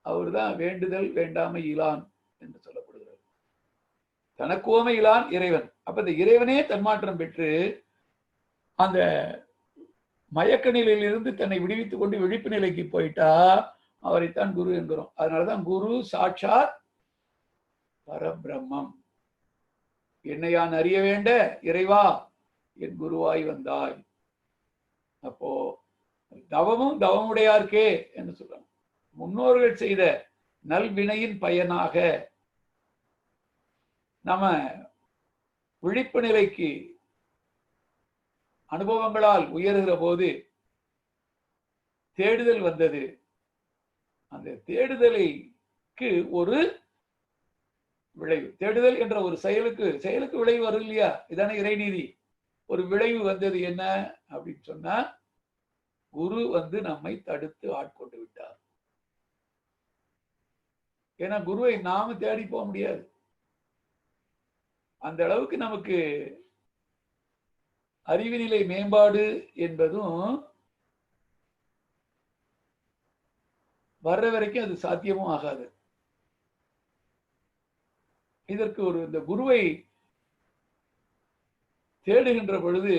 Speaker 2: அவர் தான் வேண்டுதல் வேண்டாமை இலான் என்று சொல்லப்படுகிறது. தனக்கோமை இலான் இறைவன். அப்ப இந்த இறைவனே தன்மாற்றம் பெற்று அந்த மயக்க நிலையிலிருந்து தன்னை விடுவித்துக் கொண்டு விழிப்பு நிலைக்கு போயிட்டா அவரைத்தான் குரு என்கிறோம். அதனாலதான் குரு சாட்சாத் பரபிரம்மம். என்னை யான் அறிய வேண்ட இறைவா என் குருவாய் வந்தாய். அப்போ தவமும் தவமுடையார்க்கே என்று சொல்றாங்க. முன்னோர்கள் செய்த நல்வினையின் பயனாக நம்ம விழிப்பு நிலைக்கு அனுபவங்களால் உயர்கிற போது தேடுதல் வந்தது. அந்த தேடுதலுக்கு ஒரு விளைவு, தேடுதல் என்ற ஒரு செயலுக்கு விளைவு வரும் இல்லையா? இதான இறைநீதி. ஒரு விளைவு வந்தது என்ன அப்படின்னு சொன்னா, குரு வந்து நம்மை தடுத்து ஆட்கொண்டு விட்டார். ஏன்னா குருவை நாம தேடி போக முடியாது. அந்த அளவுக்கு நமக்கு அறிவு நிலை மேம்பாடு என்பதும் வர்ற வரைக்கும் அது சாத்தியமும் ஆகாது. இதற்கு இந்த குருவை தேடுகின்ற பொழுது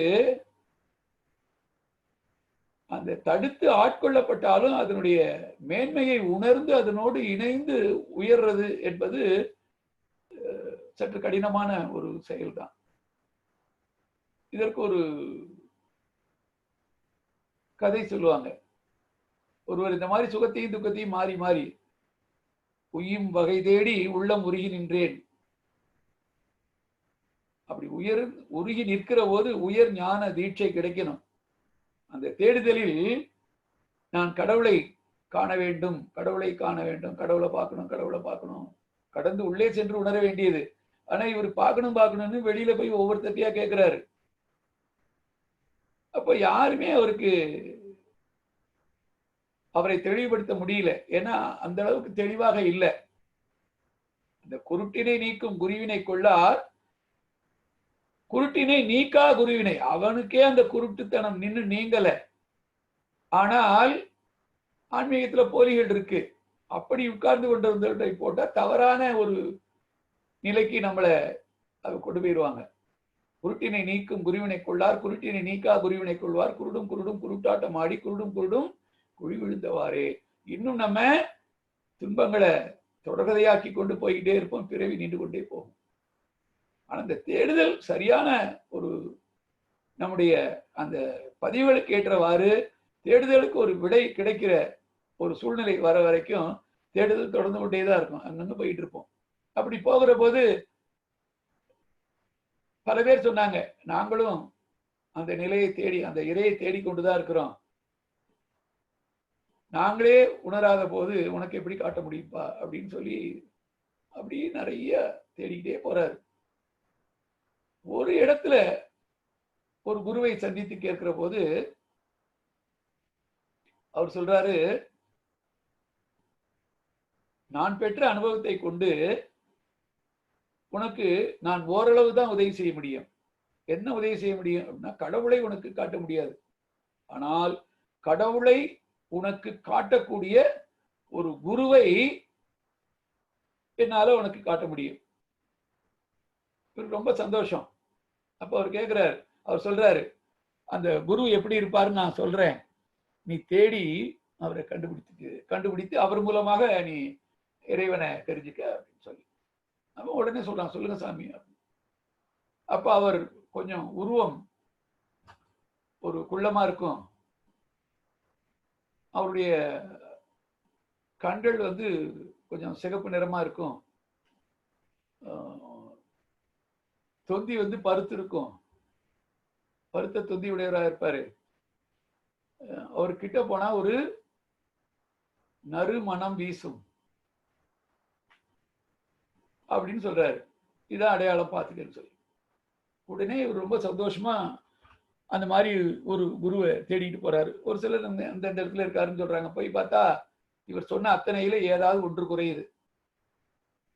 Speaker 2: அந்த தடுத்து ஆட்கொள்ளப்பட்டாலும் அதனுடைய மேன்மையை உணர்ந்து அதனோடு இணைந்து உயர்றது என்பது சற்று கடினமான ஒரு செயல்தான். இதற்கு ஒரு கதை சொல்லுவாங்க. ஒருவர் இந்த மாதிரி சுகத்தையும் துக்கத்தையும் மாறி மாறி உய்யும் வகை தேடி உள்ளம் உருகி நின்றேன். அப்படி உருகி நிற்கிற போது உயர் ஞான தீட்சை கிடைக்கணும். அந்த தேடுதலில் நான் கடவுளை காண வேண்டும், கடவுளை காண வேண்டும், கடவுளை பார்க்கணும், கடந்து உள்ளே சென்று உணர வேண்டியது. ஆனா இவர் பார்க்கணும்னு வெளியில போய் ஒவ்வொருத்தையா கேட்கிறாரு. அப்ப யாருமே அவரை தெளிவுபடுத்த முடியல. ஏன்னா அந்த அளவுக்கு தெளிவாக இல்லை. இந்த குருட்டினை நீக்கும் குருவினை கொள்ளார், குருட்டினை நீக்கா குருவினை. அவனுக்கே அந்த குருட்டுத்தனம் நின்று நீங்கல. ஆனால் ஆன்மீகத்துல போலிகள் இருக்கு. அப்படி உட்கார்ந்து கொண்டிருந்தவர்களை போட்டா தவறான ஒரு நிலைக்கு நம்மளை கொண்டு போயிடுவாங்க. குருட்டினை நீக்கும் குருவினை கொள்ளார், குருட்டினை நீக்கா குருவினை கொள்வார், குருடும் குருட்டாட்டம் ஆடி குருடும் குழி விழுந்தவாறே. இன்னும் நம்ம துன்பங்களை தொடர்கதையாக்கி கொண்டு போய்கிட்டே இருப்போம், பிறவி நின்று கொண்டே போகும். ஆனா இந்த தேடுதல் சரியான ஒரு நம்முடைய அந்த பதிவுகளுக்கு ஏற்றவாறு தேடுதலுக்கு ஒரு விடை கிடைக்கிற ஒரு சூழ்நிலை வர வரைக்கும் தேடுதல் தொடர்ந்து கொண்டேதான் இருக்கும். அங்கங்க போயிட்டு இருப்போம். அப்படி போகிற போது பல பேர் சொன்னாங்க, நாங்களும் அந்த நிலையை தேடி, அந்த இறையை தேடிக்கொண்டுதான் இருக்கிறோம். நாங்களே உணராத போது உனக்கு எப்படி காட்ட முடியுப்பா அப்படின்னு சொல்லி அப்படி நிறைய தேடிக்கிட்டே போறாரு. ஒரு இடத்துல ஒரு குருவை சந்தித்து கேட்கிற போது அவர் சொல்றாரு, நான் பெற்ற அனுபவத்தை கொண்டு உனக்கு நான் ஓரளவு தான் உதவி செய்ய முடியும். என்ன உதவி செய்ய முடியும் அப்படின்னா, கடவுளை உனக்கு காட்ட முடியாது. ஆனால் கடவுளை உனக்கு காட்டக்கூடிய ஒரு குருவை என்னால உனக்கு காட்ட முடியும். ரொம்ப சந்தோஷம். அப்ப அவர் கேட்கிறார், அவர் சொல்றாரு, அந்த குரு எப்படி இருப்பாருன்னு நான் சொல்றேன், நீ தேடி அவரை கண்டுபிடித்து அவர் மூலமாக நீ இறைவனை தெரிஞ்சுக்க அப்படின்னு சொல்லி. அவன் உடனே சொல்றான், சொல்லுங்க சாமி. அப்ப அவர் கொஞ்சம் உருவம் ஒரு குள்ளமா இருக்கும், அவருடைய கண்கள் வந்து கொஞ்சம் சிகப்பு நிறமா இருக்கும், தொந்தி வந்து பருத்து இருக்கும், பருத்த தொந்தி உடையவராக இருப்பாரு. அவர் கிட்ட போனா ஒரு நறு மனம் வீசும் அப்படின்னு சொல்றாரு. இதான் அடையாளம் பார்த்துக்கன்னு சொல்லி. உடனே இவர் ரொம்ப சந்தோஷமா அந்த மாதிரி ஒரு குருவை தேடிட்டு போறாரு. ஒரு சிலர் அந்த இடத்துல இருக்காருன்னு சொல்றாங்க. போய் பார்த்தா இவர் சொன்ன அத்தனையில ஏதாவது ஒன்று குறையுது,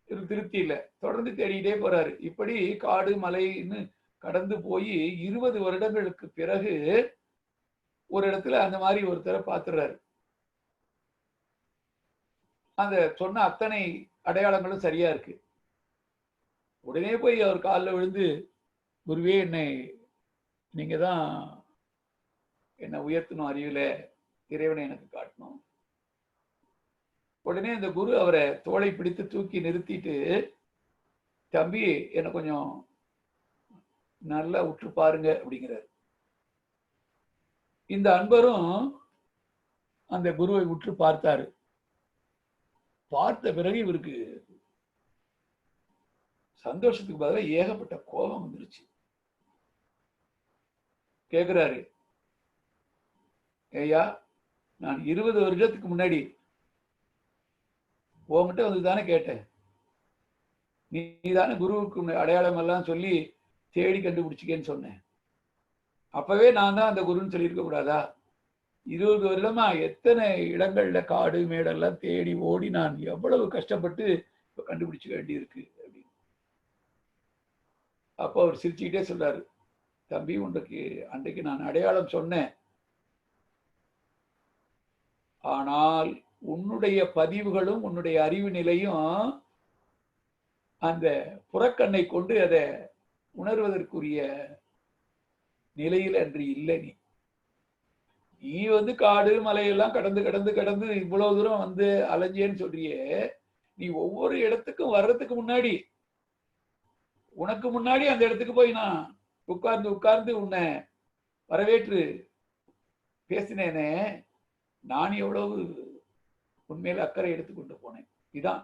Speaker 2: இவருக்கு திருப்தி இல்லை. தொடர்ந்து தேடிக்கிட்டே போறாரு. இப்படி காடு மலைன்னு கடந்து போய் 20 வருடங்களுக்கு பிறகு ஒரு இடத்துல அந்த மாதிரி ஒருத்தரை பார்த்துடுறாரு. அந்த சொன்ன அத்தனை அடையாளங்களும் சரியா இருக்கு. உடனே போய் அவர் காலில் விழுந்து, குருவே, நீங்க தான் என்னை உயர்த்தணும், அறிவுல இறைவனை எனக்கு காட்டணும். உடனே அந்த குரு அவரை தோளை பிடித்து தூக்கி நிறுத்திட்டு, தம்பி என்னை கொஞ்சம் நல்லா உற்று பாருங்க அப்படிங்கிறார். இந்த அன்பரும் அந்த குருவை உற்று பார்த்தாரு. பார்த்த பிறகு இவருக்கு சந்தோஷத்துக்கு பதிலாக ஏகப்பட்ட கோபம் வந்துருச்சு. கேட்கிறாரு, ஐயா, நான் 20 வருஷத்துக்கு முன்னாடி உங்ககிட்ட வந்து தானே கேட்டேன், நீ தானே குருவுக்கு அடையாளம் எல்லாம் சொல்லி தேடி கண்டுபிடிச்சிக்கேன்னு சொன்னேன். அப்பவே நான் தான் அந்த குருன்னு சொல்லியிருக்க கூடாதா? 20 வருடமா எத்தனை இடங்கள்ல காடு மேடெல்லாம் தேடி ஓடி நான் எவ்வளவு கஷ்டப்பட்டு இப்ப கண்டுபிடிச்சு வேண்டியிருக்கு அப்படின்னு. அப்போ அவர் சிரிச்சுக்கிட்டே சொல்றாரு, தம்பி, உனக்கு அன்றைக்கு நான் அடையாளம் சொன்னேன், ஆனால் உன்னுடைய பதிவுகளும் உன்னுடைய அறிவு நிலையும் அந்த புறக்கண்ணை கொண்டு அதை உணர்வதற்குரிய நிலையில் அன்று இல்லை. நீ வந்து காடு மலையெல்லாம் கடந்து கடந்து கடந்து இவ்வளவு தூரம் வந்து அலைஞ்சேன்னு சொல்றியே, நீ ஒவ்வொரு இடத்துக்கும் வர்றதுக்கு முன்னாடி, உனக்கு முன்னாடி அந்த இடத்துக்கு போய் நான் உட்கார்ந்து உட்கார்ந்து உன்னை வரவேற்று பேசினேனே, நான் எவ்வளவு உண்மையில அக்கறை எடுத்துக்கொண்டு போனேன். இதான்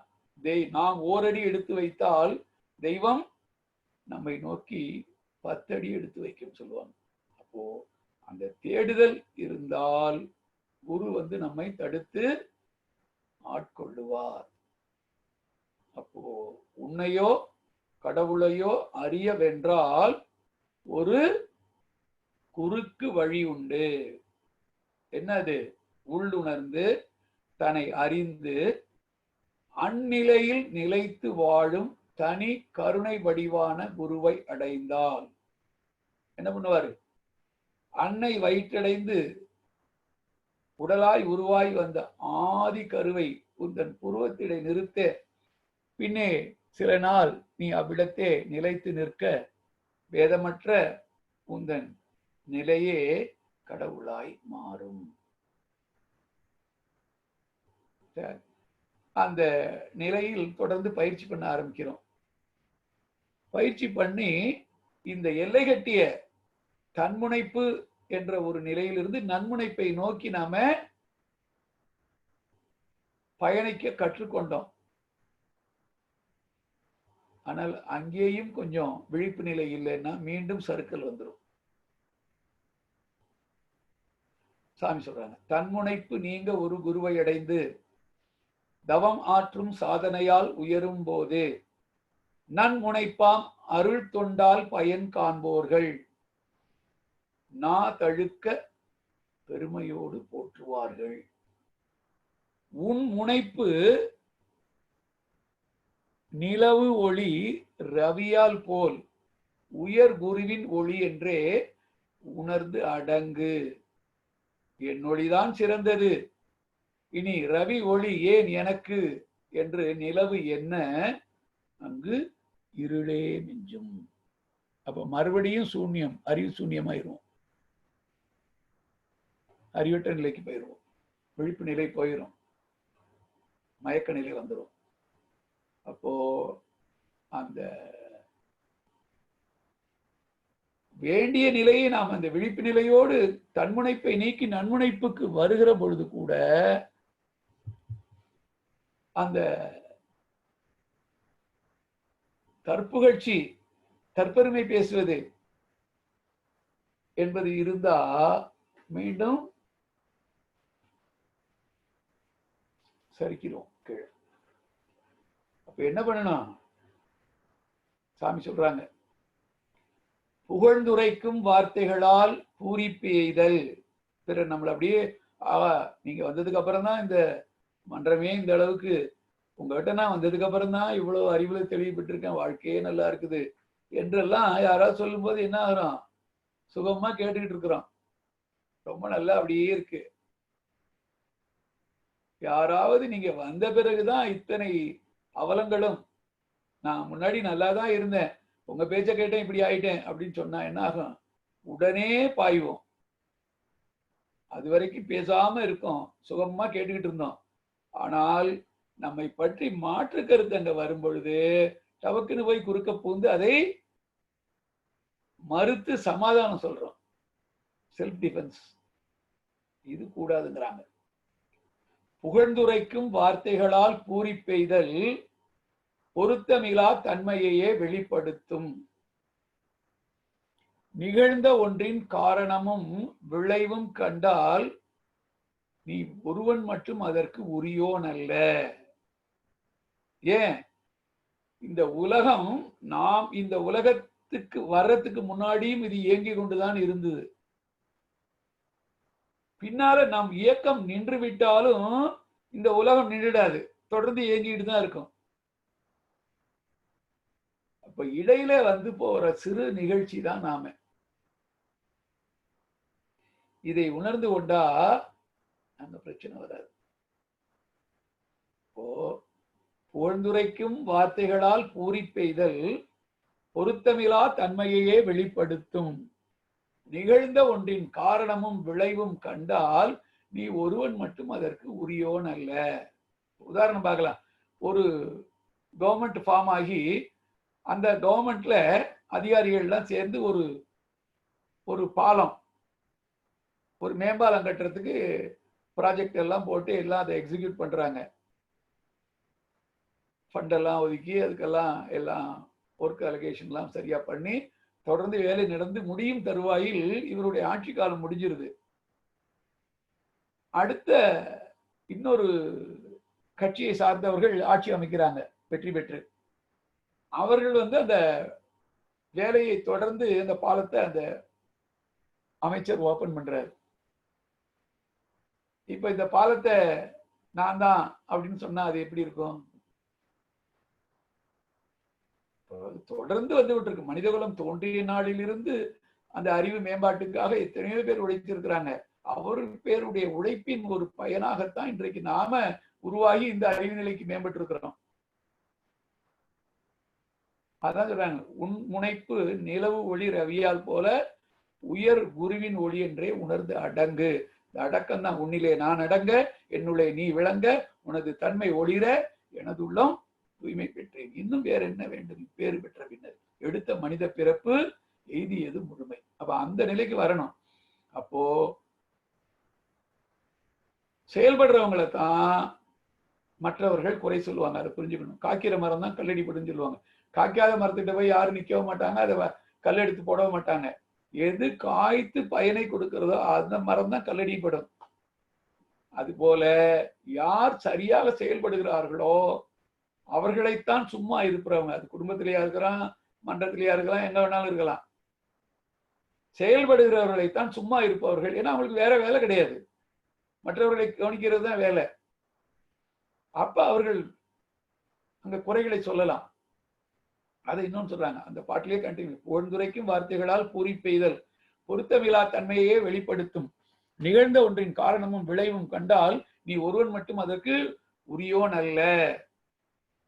Speaker 2: நாம் ஓரடி எடுத்து வைத்தால் தெய்வம் நம்மை நோக்கி 10 அடி எடுத்து வைக்கும் சொல்லுவாங்க. அப்போ அந்த தேடுதல் இருந்தால் குரு வந்து நம்மை தடுத்து ஆட்கொள்ளுவார். அப்போ உன்னையோ கடவுளையோ அறிய வென்றால் ஒரு குறுக்கு வழி உண்டு. என்னது? உள்ளுணர்ந்து தன்னை அறிந்து அந்நிலையில் நிலைத்து வாழும் தனி கருணை வடிவான குருவை அடைந்தால் என்ன பண்ணுவாரு? அன்னை வயிற்றடைந்து உடலாய் உருவாய் வந்த ஆதி கருவை உந்தன் புருவத்திடை நிறுத்த, பின்னே சில நாள் நீ அவ்விடத்தே நிலைத்து நிற்க, வேதமற்ற உந்தன் நிலையே கடவுளாய் மாறும். அந்த நிலையில் தொடர்ந்து பயிற்சி பண்ண ஆரம்பிக்கிறோம். பயிற்சி பண்ணி இந்த எல்லை கட்டிய தன்முனைப்பு என்ற ஒரு நிலையிலிருந்து நன்முனைப்பை நோக்கி நாம பயணிக்க கற்றுக்கொண்டோம். ஆனால் அங்கேயும் கொஞ்சம் விழிப்பு நிலை இல்லைன்னா மீண்டும் சறுக்கல் வந்துடும். சாமி சொல்றாங்க, தன்முனைப்பு நீங்க ஒரு குருவை அடைந்து தவம் ஆற்றும் சாதனையால் உயரும் போது நன்முனைப்பாம் அருள் தொண்டால் பயன் காண்போர்கள் நா தழுக்க பெருமையோடு போற்றுவார்கள். உன் முனைப்பு நிலவு ஒளி ரவியால் போல் உயர் குருவின் ஒளி என்றே உணர்ந்து அடங்கு. என் ஒளிதான் சிறந்தது, இனி ரவி ஒளி ஏன் எனக்கு என்று நிலவு என்ன, அங்கு இருளே மிஞ்சும். அப்ப மறுபடியும் சூன்யம், அறிவு சூன்யமாயிரும், அறிவற்ற நிலைக்கு போயிடுவோம், விழிப்பு நிலை போயிடும், மயக்க நிலை வந்துடும். அப்போ அந்த வேண்டிய நிலையை நாம் அந்த விழிப்பு நிலையோடு தன்முனைப்பை நீக்கி நன்முனைப்புக்கு வருகிற பொழுது கூட அந்த தற்புகழ்ச்சி, தற்பெருமை பேசுவது என்பது இருந்தா மீண்டும் சரிக்கிறோம் கீழே. அப்ப என்ன பண்ணணும்? சாமி சொல்றாங்க, புகழ்ந்துரைக்கும் வார்த்தைகளால் பூரிப்பு எய்தல். பிறர் நம்மளை அப்படியே நீங்க வந்ததுக்கு அப்புறம் தான் இந்த மன்றமே இந்த அளவுக்கு, உங்ககிட்ட நான் வந்ததுக்கு அப்புறம் தான் இவ்வளவு அறிவுல தெளிவுபட்டிருக்கேன், வாழ்க்கையே நல்லா இருக்குது என்றெல்லாம் யாராவது சொல்லும் போது என்ன ஆகிறோம்? சுகமா கேட்டுக்கிட்டு இருக்கிறோம், ரொம்ப நல்லா அப்படியே இருக்கு. யாராவது நீங்க வந்த பிறகுதான் இத்தனை அவலங்களும், நான் முன்னாடி நல்லா தான் இருந்தேன், உங்க பேச்ச கேட்டேன் இப்படி ஆயிட்டேன் அப்படின்னு சொன்னா என்ன ஆகும்? உடனே பாய்வோம். அது வரைக்கும் பேசாம இருக்கோம், சுகமா கேட்டுக்கிட்டு இருந்தோம். ஆனால் நம்மை பற்றி மாற்று கருத்து அங்க வரும் பொழுது டவக்குன்னு போய் குறுக்க பூந்து அதை மறுத்து சமாதானம் சொல்றோம். செல்ஃப் டிஃபென்ஸ் இது கூடாதுங்கிறாங்க. புகழ்ந்துரைக்கும் வார்த்தைகளால் பூரி பெய்தல் பொருத்தமிலா தன்மையையே வெளிப்படுத்தும். நிகழ்ந்த ஒன்றின் காரணமும் விளைவும் கண்டால் நீ ஒருவன் மட்டும் அதற்கு உரியோன் அல்ல. ஏன்? இந்த உலகம், நாம் இந்த உலகத்துக்கு வர்றதுக்கு முன்னாடியும் இது இயங்கி கொண்டுதான் இருந்தது. பின்னால நாம் இயக்கம் நின்று விட்டாலும் இந்த உலகம் நின்றுடாது, தொடர்ந்து இயங்கிட்டு தான் இருக்கும். அப்ப இடையில வந்து போற சிறு நிகழ்ச்சி தான் நாம. இதை உணர்ந்து கொண்டா அந்த பிரச்சனை வராது. இப்போ புகழ்ந்துரைக்கும் வார்த்தைகளால் பூரி பெய்தல் பொருத்தமிலா தன்மையையே வெளிப்படுத்தும். நிகழ்ந்த ஒன்றின் காரணமும் விளைவும் கண்டால் நீ ஒருவன் மட்டும் அதற்கு உரியோன் அல்ல. உதாரணம் பார்க்கலாம். ஒரு கவர்மெண்ட் ஃபார்ம் ஆகி அந்த கவர்மெண்ட்ல அதிகாரிகள்லாம் சேர்ந்து ஒரு பாலம், ஒரு மேம்பாலம் கட்டுறதுக்கு ப்ராஜெக்ட் எல்லாம் போட்டு எல்லாம் அதை எக்ஸிக்யூட் பண்றாங்க. ஃபண்டெல்லாம் ஒதுக்கி அதுக்கெல்லாம் எல்லாம் ஒர்க் அலோகேஷன்லாம் சரியா பண்ணி தொடர்ந்து வேலை நடந்து முடியும் தருவாயில் இவருடைய ஆட்சி காலம் முடிஞ்சிருது. அடுத்த இன்னொரு கட்சியை சார்ந்தவர்கள் ஆட்சி அமைக்கிறாங்க வெற்றி பெற்று. அவர்கள் வந்து அந்த வேலையை தொடர்ந்து அந்த பாலத்தை அந்த அமைச்சர் ஓபன் பண்றாரு. இப்ப இந்த பாலத்தை நான் தான் அப்படின்னு சொன்னா அது எப்படி இருக்கும்? தொடர்ந்து வந்து விட்டு இருக்கு. மனிதகுலம் தோன்றிய நாளிலிருந்து அந்த அறிவு மேம்பாட்டுக்காக எத்தனையோ பேர் உழைத்திருக்கிறாங்க. அவர் பேருடைய உழைப்பின் ஒரு பயனாகத்தான் இன்றைக்கு நாம உருவாகி இந்த அறிவு நிலைக்கு மேம்பட்டு இருக்கிறோம். அதான் சொல்றாங்க, உன் முனைப்பு நிலவு ஒளி ரவியால் போல உயர் குருவின் ஒளி என்றே உணர்ந்து அடங்கு. இந்த அடக்கம் தான், உன்னிலே நான் அடங்க, என்னுள்ளே நீ விளங்க, உனது தன்மை ஒளிர, எனது உள்ளம் தூய்மை பெற்றேன், இன்னும் வேற என்ன வேண்டும், பேறு பெற்ற பின்னர் எடுத்த மனித பிறப்பு எய்தியது முழுமை. அப்ப அந்த நிலைக்கு வரணும். அப்போ செயல்படுறவங்களை தான் மற்றவர்கள் குறை சொல்லுவாங்க. அதை புரிஞ்சுக்கணும். காய்க்கிற மரம் தான் கல்லடி போடுன்னு சொல்லுவாங்க. காய்க்காத மரத்துக்கிட்ட போய் யாரும் நிற்கவும் மாட்டாங்க, அதை கல் எடுத்து போடவும் மாட்டாங்க. எது காய்த்து பயனை கொடுக்கிறதோ அந்த மரம் தான் கல்லடிப்படும். அதுபோல யார் சரியாக செயல்படுகிறார்களோ அவர்களைத்தான் சும்மா இருக்கிறவங்க, அது குடும்பத்திலேயா இருக்கிறான், மன்றத்திலேயா இருக்கலாம், எங்க வேணாலும் இருக்கலாம், செயல்படுகிறவர்களைத்தான் சும்மா இருப்பவர்கள். ஏன்னா அவங்களுக்கு வேற வேலை கிடையாது, மற்றவர்களை கவனிக்கிறது தான் வேலை. அப்ப அவர்கள் அந்த குறைகளை சொல்லலாம். அதை இன்னொன்னு சொல்றாங்க அந்த பாட்டிலே கண்டினியூ. புகழ்ந்துரைக்கும் வார்த்தைகளால் பூரி பெய்தல் பொருத்தமில்லா தன்மையே வெளிப்படுத்தும். நிகழ்ந்த ஒன்றின் காரணமும் விளைவும் கண்டால் நீ ஒருவன் மட்டும் அதற்கு உரியோன் அல்ல.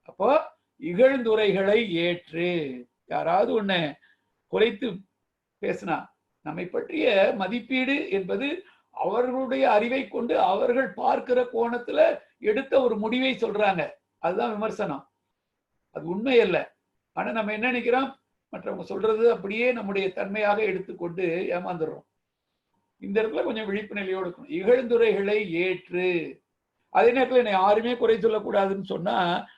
Speaker 2: அப்போ இகழ்ந்துரைகளை ஏற்று, யாராவது ஒண்ணு குறைத்து பேசினா நம்மை பற்றிய மதிப்பீடு என்பது அவர்களுடைய அறிவை கொண்டு அவர்கள் பார்க்கிற கோணத்துல எடுத்த ஒரு முடிவை சொல்றாங்க, அதுதான் விமர்சனம். அது உண்மை அல்ல. ஆனா நம்ம என்ன நினைக்கிறோம், மற்றவங்க சொல்றது அப்படியே நம்முடைய தன்மையாக எடுத்துக்கொண்டு ஏமாந்துடுறோம். இந்த இடத்துல கொஞ்சம் விழிப்பு நிலையோடு இருக்கணும். இகழ்ந்துரைகளை ஏற்று, அதே நேரத்தில் என்னை யாருமே குறை சொல்லக்கூடாதுன்னு சொன்னா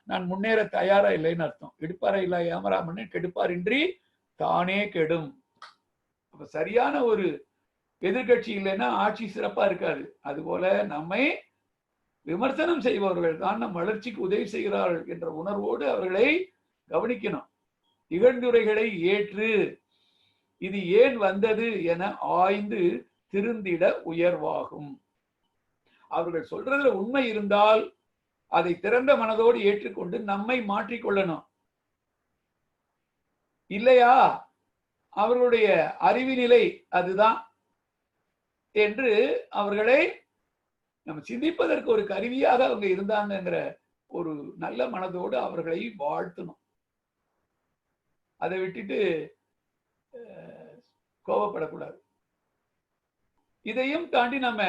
Speaker 2: நான் முன்னேற தயாரா இல்லைன்னு அர்த்தம். எடுப்பாரா இல்ல ஏமராமன்னு கெடுப்பாரின்றி தானே கெடும். அப்ப சரியான ஒரு எதிர்கட்சி இல்லைன்னா ஆட்சி சிறப்பா இருக்காது. அதுபோல நம்மை விமர்சனம் செய்பவர்கள் தான் நம் வளர்ச்சிக்கு உதவி செய்கிறார்கள் என்ற உணர்வோடு அவர்களை கவனிக்கணும். இகழ்ந்துரைகளை ஏற்று இது ஏன் வந்தது என ஆய்ந்து திருந்திட உயர்வாகும். அவர்கள் சொல்றதுல உண்மை இருந்தால் அதை திறந்த மனதோடு ஏற்றுக்கொண்டு நம்மை மாற்றிக்கொள்ளணும். இல்லையா அவர்களுடைய அறிவு நிலை அதுதான் என்று அவர்களை நம்ம சிந்திப்பதற்கு ஒரு கருவியாக அவங்க இருந்தாங்கிற ஒரு நல்ல மனதோடு அவர்களை வாழ்த்தணும். அதை விட்டுட்டு கோபப்படக்கூடாது. இதையும் தாண்டி நம்ம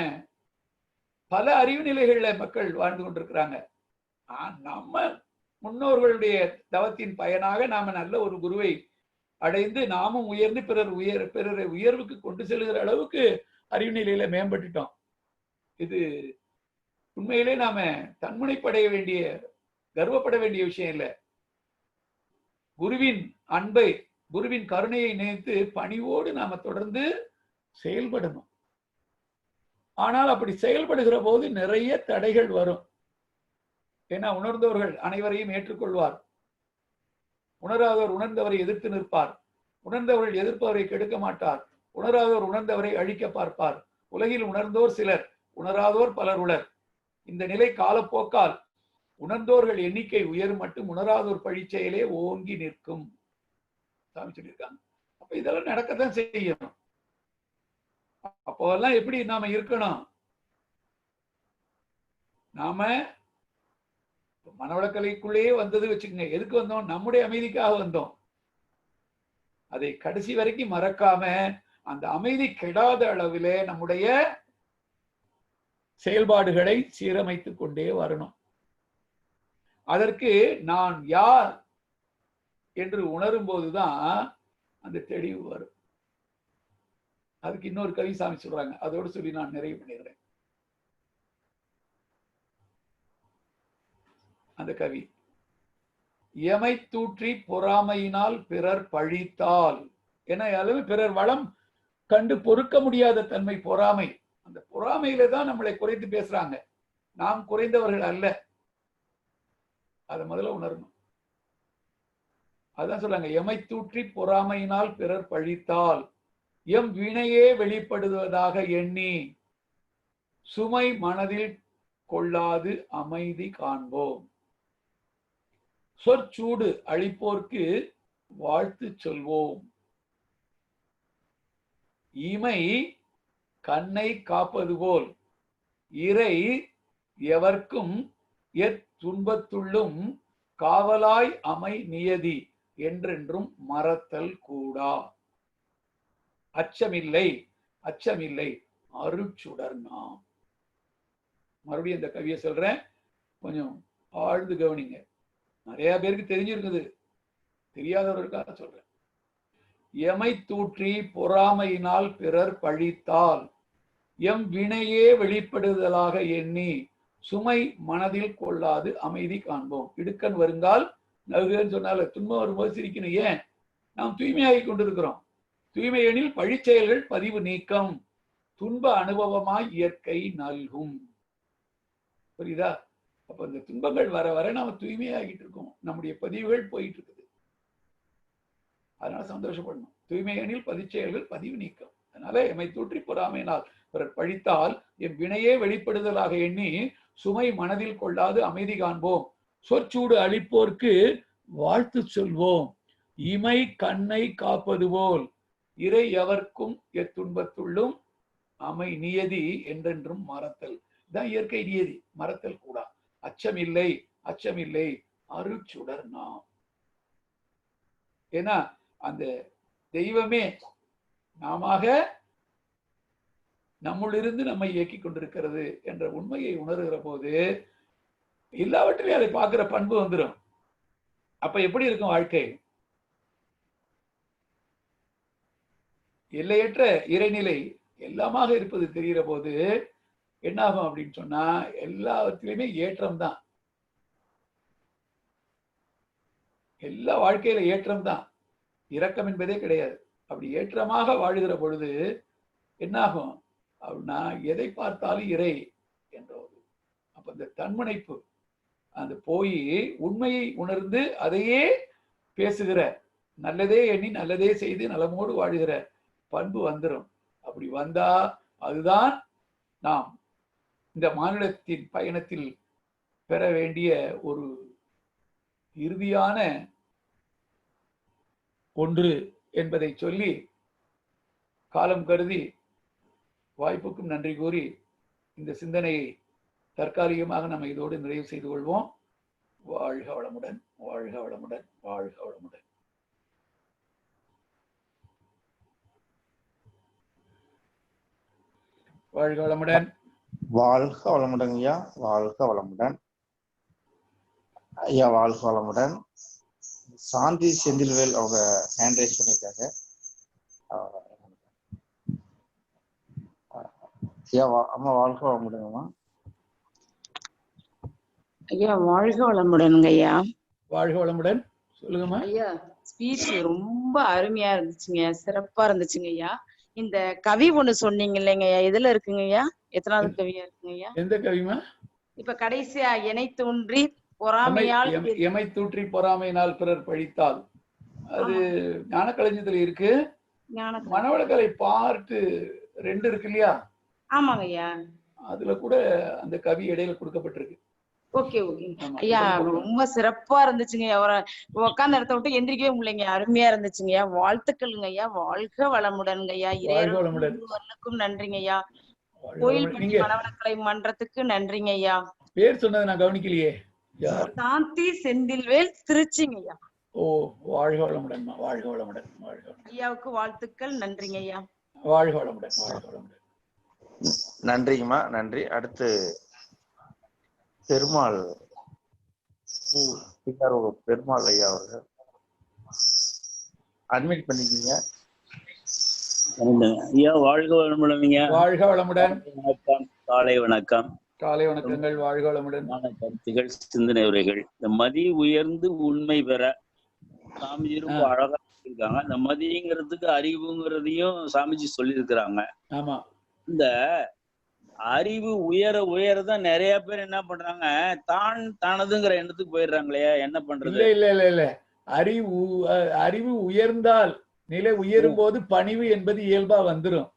Speaker 2: பல அறிவு நிலைகள்ல மக்கள் வாழ்ந்து கொண்டிருக்கிறாங்க. நம்ம முன்னோர்களுடைய தவத்தின் பயனாக நாம நல்ல ஒரு குருவை அடைந்து நாமும் உயர்ந்து பிறரை உயர்வுக்கு கொண்டு செல்கிற அளவுக்கு அறிவு நிலையில மேம்பட்டுட்டோம். இது உண்மையிலே நாம தன்முனைப்படைய வேண்டிய கர்வப்பட வேண்டிய விஷயம் இல்லை. குருவின் அன்பை குருவின் கருணையை நினைத்து பணிவோடு நாம தொடர்ந்து செயல்படணும். ஆனால் அப்படி செயல்படுகிற போது நிறைய தடைகள் வரும். ஏன்னா உணர்ந்தவர்கள் அனைவரையும் ஏற்றுக்கொள்வார், உணராதவர் உணர்ந்தவரை எதிர்த்து நிற்பார், உணர்ந்தவர்கள் எதிர்ப்பவரை கெடுக்க மாட்டார், உணராதவர் உணர்ந்தவரை அழிக்க பார்ப்பார். உலகில் உணர்ந்தோர் சிலர், உணராதோர் பலர் உளர். இந்த நிலை காலப்போக்கால் உணர்ந்தோர்கள் எண்ணிக்கை உயரும் மட்டும் உணராதோர் பழிச்செயலே ஓங்கி நிற்கும் சாமி சொல்லியிருக்காங்க. அப்ப இதெல்லாம் நடக்கத்தான் செய்யணும். அப்போல்லாம் எப்படி நாம இருக்கணும், நாம மனவளக்கலைக்குள்ளேயே வந்தது வச்சுக்கோங்க. எதுக்கு வந்தோம், நம்முடைய அமைதிக்காக வந்தோம். அதை கடைசி வரைக்கும் மறக்காம அந்த அமைதி கெடாத அளவிலே நம்முடைய செயல்பாடுகளை சீரமைத்துக் கொண்டே வரணும். அதற்கு நான் யார் என்று உணரும் போதுதான் அந்த தெளிவு வரும். அதுக்கு இன்னொரு கவி சாமி சொல்றாங்க, அதோடு சொல்லி நான் நிறைவு பண்ணிடுறேன். அந்த கவி, எமை தூற்றி பொறாமையினால் பிறர் பழித்தால், என பிறர் வளம் கண்டு பொறுக்க முடியாத தன்மை பொறாமை. அந்த பொறாமையில தான் நம்மளை குறைத்து பேசுறாங்க. நாம் குறைந்தவர்கள் அல்ல, அதை முதல்ல உணரணும். அதான் சொல்றாங்க, எமை தூற்றி பொறாமையினால் பிறர் பழித்தால் எம் வினையே வெளிப்படுவதாக எண்ணி சுமை மனதில் கொள்ளாது அமைதி காண்போம். சொற்சூடு அளிப்போர்க்கு வாழ்த்து சொல்வோம். இமை கண்ணை காப்பது போல் இறை எவர்க்கும் துன்பத்துள்ளும் காவலாய் அமை நியதி என்றென்றும் மறத்தல் கூடா. அச்சமில்லை அச்சமில்லை அருட்சுடர் நாம். மறுபடியும் இந்த கவியை சொல்றேன், கொஞ்சம் ஆழ்ந்து கவனிங்க. நிறைய பேருக்கு தெரிஞ்சிருக்குது, தெரியாதவர்களுக்காக சொல்றேன். எமை தூற்றி பொறாமையினால் பிறர் பழித்தால் எம் வினையே வெளிப்படுதலாக எண்ணி சுமை மனதில் கொள்ளாது அமைதி காண்போம். இடுக்கன் வருங்கால் நகுன்னு சொன்னால துன்பம் வரும்போது சிரிக்கணும். ஏன், நாம் தூய்மையாகி கொண்டிருக்கிறோம். தூய்மை எனில் பழிச்செயல்கள் பதிவு நீக்கம், துன்ப அனுபவமாய் இயற்கை நல்கும். புரியுதா? அப்ப இந்த துன்பங்கள் வர வர நாம தூய்மையாகிட்டு இருக்கோம், நம்முடைய பதிவுகள் போயிட்டு இருக்குது. அதனால சந்தோஷப்படணும். தூய்மை எனில் பதிச்செயல்கள் பதிவு நீக்கம். அதனால எம்மை தூற்றி பொறாமையினால் பிறர் பழித்தால் என் வினையே வெளிப்படுதலாக எண்ணி சுமை மனதில் கொள்ளாது அமைதி காண்போம். சொற்சூடு அளிப்போர்க்கு வாழ்த்து சொல்வோம். இமை கண்ணை காப்பது போல் இறை எவர்க்கும் எத்துன்பத்துள்ளும் அமை நியதி என்றென்றும் மறத்தல். இதான் இயற்கை நியதி, மறத்தல் கூடா. அச்சமில்லை அச்சமில்லை அருட்சுடர் நாம். ஏன்னா அந்த தெய்வமே நாம நம்முள்ளிருந்து நம்மை இயக்கி கொண்டிருக்கிறது என்ற உண்மையை உணர்கிற போது எல்லாவற்றிலையும் அதை பார்க்கிற பண்பு வந்துடும். அப்ப எப்படி இருக்கும் வாழ்க்கை? எல்லையற்ற இறைநிலை எல்லாமாக இருப்பது தெரிகிற போது என்னாகும் அப்படின்னு சொன்னா எல்லாவற்றிலுமே ஏற்றம் தான். எல்லா வாழ்க்கையில ஏற்றம் தான், இரக்கம் என்பதே கிடையாது. அப்படி ஏற்றமாக வாழுகிற பொழுது என்னாகும் அப்படின்னா எதை பார்த்தாலும் இறை என்ற ஒரு, அப்ப இந்த தன்முனைப்பு அந்த போய் உண்மையை உணர்ந்து அதையே பேசுகிற, நல்லதே எண்ணி நல்லதே செய்து நலமோடு வாழுகிற பண்பு வந்துடும். அப்படி வந்தா அதுதான் நாம் இந்த மாநிலத்தின் பயணத்தில் பெற வேண்டிய ஒரு இறுதியான ஒன்று என்பதை சொல்லி காலம் கருதி வாய்ப்புக்கும் நன்றி கூறி இந்த சிந்தனையை தற்காலிகமாக நம்ம இதோடு நிறைவு செய்து கொள்வோம். வாழ்க வளமுடன், வாழ்க வளமுடன், வாழ்க வளமுடன். வாழ்க வளமுடன்.
Speaker 1: வாழ்க வளமுடன் ஐயா, வாழ்க வளமுடன் ஐயா, வாழ்க வளமுடன். சாந்தி செந்தில்வேல் அவங்க ஹேண்ட் ரைஸ் பண்ணியிருக்காங்க. ஐயா அம்மா வாழ்க வளமுடன்மா.
Speaker 3: ஐயா வாழ்க வளமுடனுங்க ஐயா.
Speaker 2: வாழ்க வளமுடன். சொல்லுங்கம்மா
Speaker 3: ஐயா. ஸ்பீச் ரொம்ப அருமையா இருந்துச்சுங்க, சிறப்பா இருந்துச்சுங்க ஐயா. இந்த கவி ஒண்ணு சொன்னீங்க இல்லைங்க ஐயா, எதுல இருக்குங்க ஐயா? எத்தனாவது கவியா இருக்குங்க ஐயா?
Speaker 2: எந்த கவிமா?
Speaker 3: இப்ப கடைசியா எனை தோன்றி பொறாமையால்
Speaker 2: எமை தூற்றி பொறாமையினால் பிறர் பழித்தால், அது ஞானக்களஞ்சியத்துல இருக்கு. மனவளக்கலை பார்ட் 2 இருக்கு இல்லையா?
Speaker 3: ஆமாங்க ஐயா.
Speaker 2: அதுல கூட அந்த கவி இடையில கொடுக்கப்பட்டிருக்கு.
Speaker 3: ஓகே ஓகே ஐயா, ரொம்ப சிறப்பா இருந்துச்சுங்க. அவரை உட்கார்ந்த இடத்த விட்டு எந்திரிக்கவே முடியலைங்க, அருமையா இருந்துச்சுங்க ஐயா. வாழ்த்துக்களுங்க ஐயா, வாழ்க வளமுடனுங்க ஐயா. இறைவனுக்கும் நன்றிங்க ஐயா. கோயில்பட்டி மனவளக்கலை மன்றத்துக்கு நன்றிங்க ஐயா.
Speaker 2: பேர் சொன்னது நான் கவனிக்கலையே.
Speaker 3: சாந்தி செந்தில்வேல், திருச்சிங்க ஐயா.
Speaker 2: ஓ, வாழ்க வளமுடன், வாழ்க வளமுடன், வாழ்க வளமுடன்.
Speaker 3: ஐயாவுக்கு வாழ்த்துக்கள், நன்றிங்க ஐயா.
Speaker 2: வாழ்க வளமுடன், வாழ்க வளமுடன்.
Speaker 1: நன்றிங்கம்மா, நன்றி. அடுத்து பெருமாள் பெருமாள் ஐயா அவர்கள் அட்மிட் பண்ணிக்கீங்க
Speaker 4: ஐயா. வாழ்க வளமுடன்.
Speaker 2: வாழ்க வளமுடன்.
Speaker 4: வணக்கம், காலை வணக்கம்.
Speaker 2: காலை வணக்கங்கள். வாழ்க வளமுடன்.
Speaker 4: கருத்துகள், சிந்தனை உரைகள். இந்த மதி உயர்ந்து உண்மை பெற சாமிஜி ரொம்ப அழகா இருக்காங்க. இந்த மதிங்கிறதுக்கு அறிவுங்கிறதையும் சாமிஜி சொல்லி இருக்கிறாங்க.
Speaker 2: ஆமா,
Speaker 4: இந்த அறிவு உயர உயரதான் நிறைய பேர் என்ன பண்றாங்க, தானதுங்கிற எண்ணத்துக்கு போயிடுறாங்களே, என்ன பண்றது?
Speaker 2: இல்ல இல்ல இல்ல, அறிவு உயர்ந்தால், நிலை உயரும் போது பணிவு என்பது இயல்பா வந்துடும்.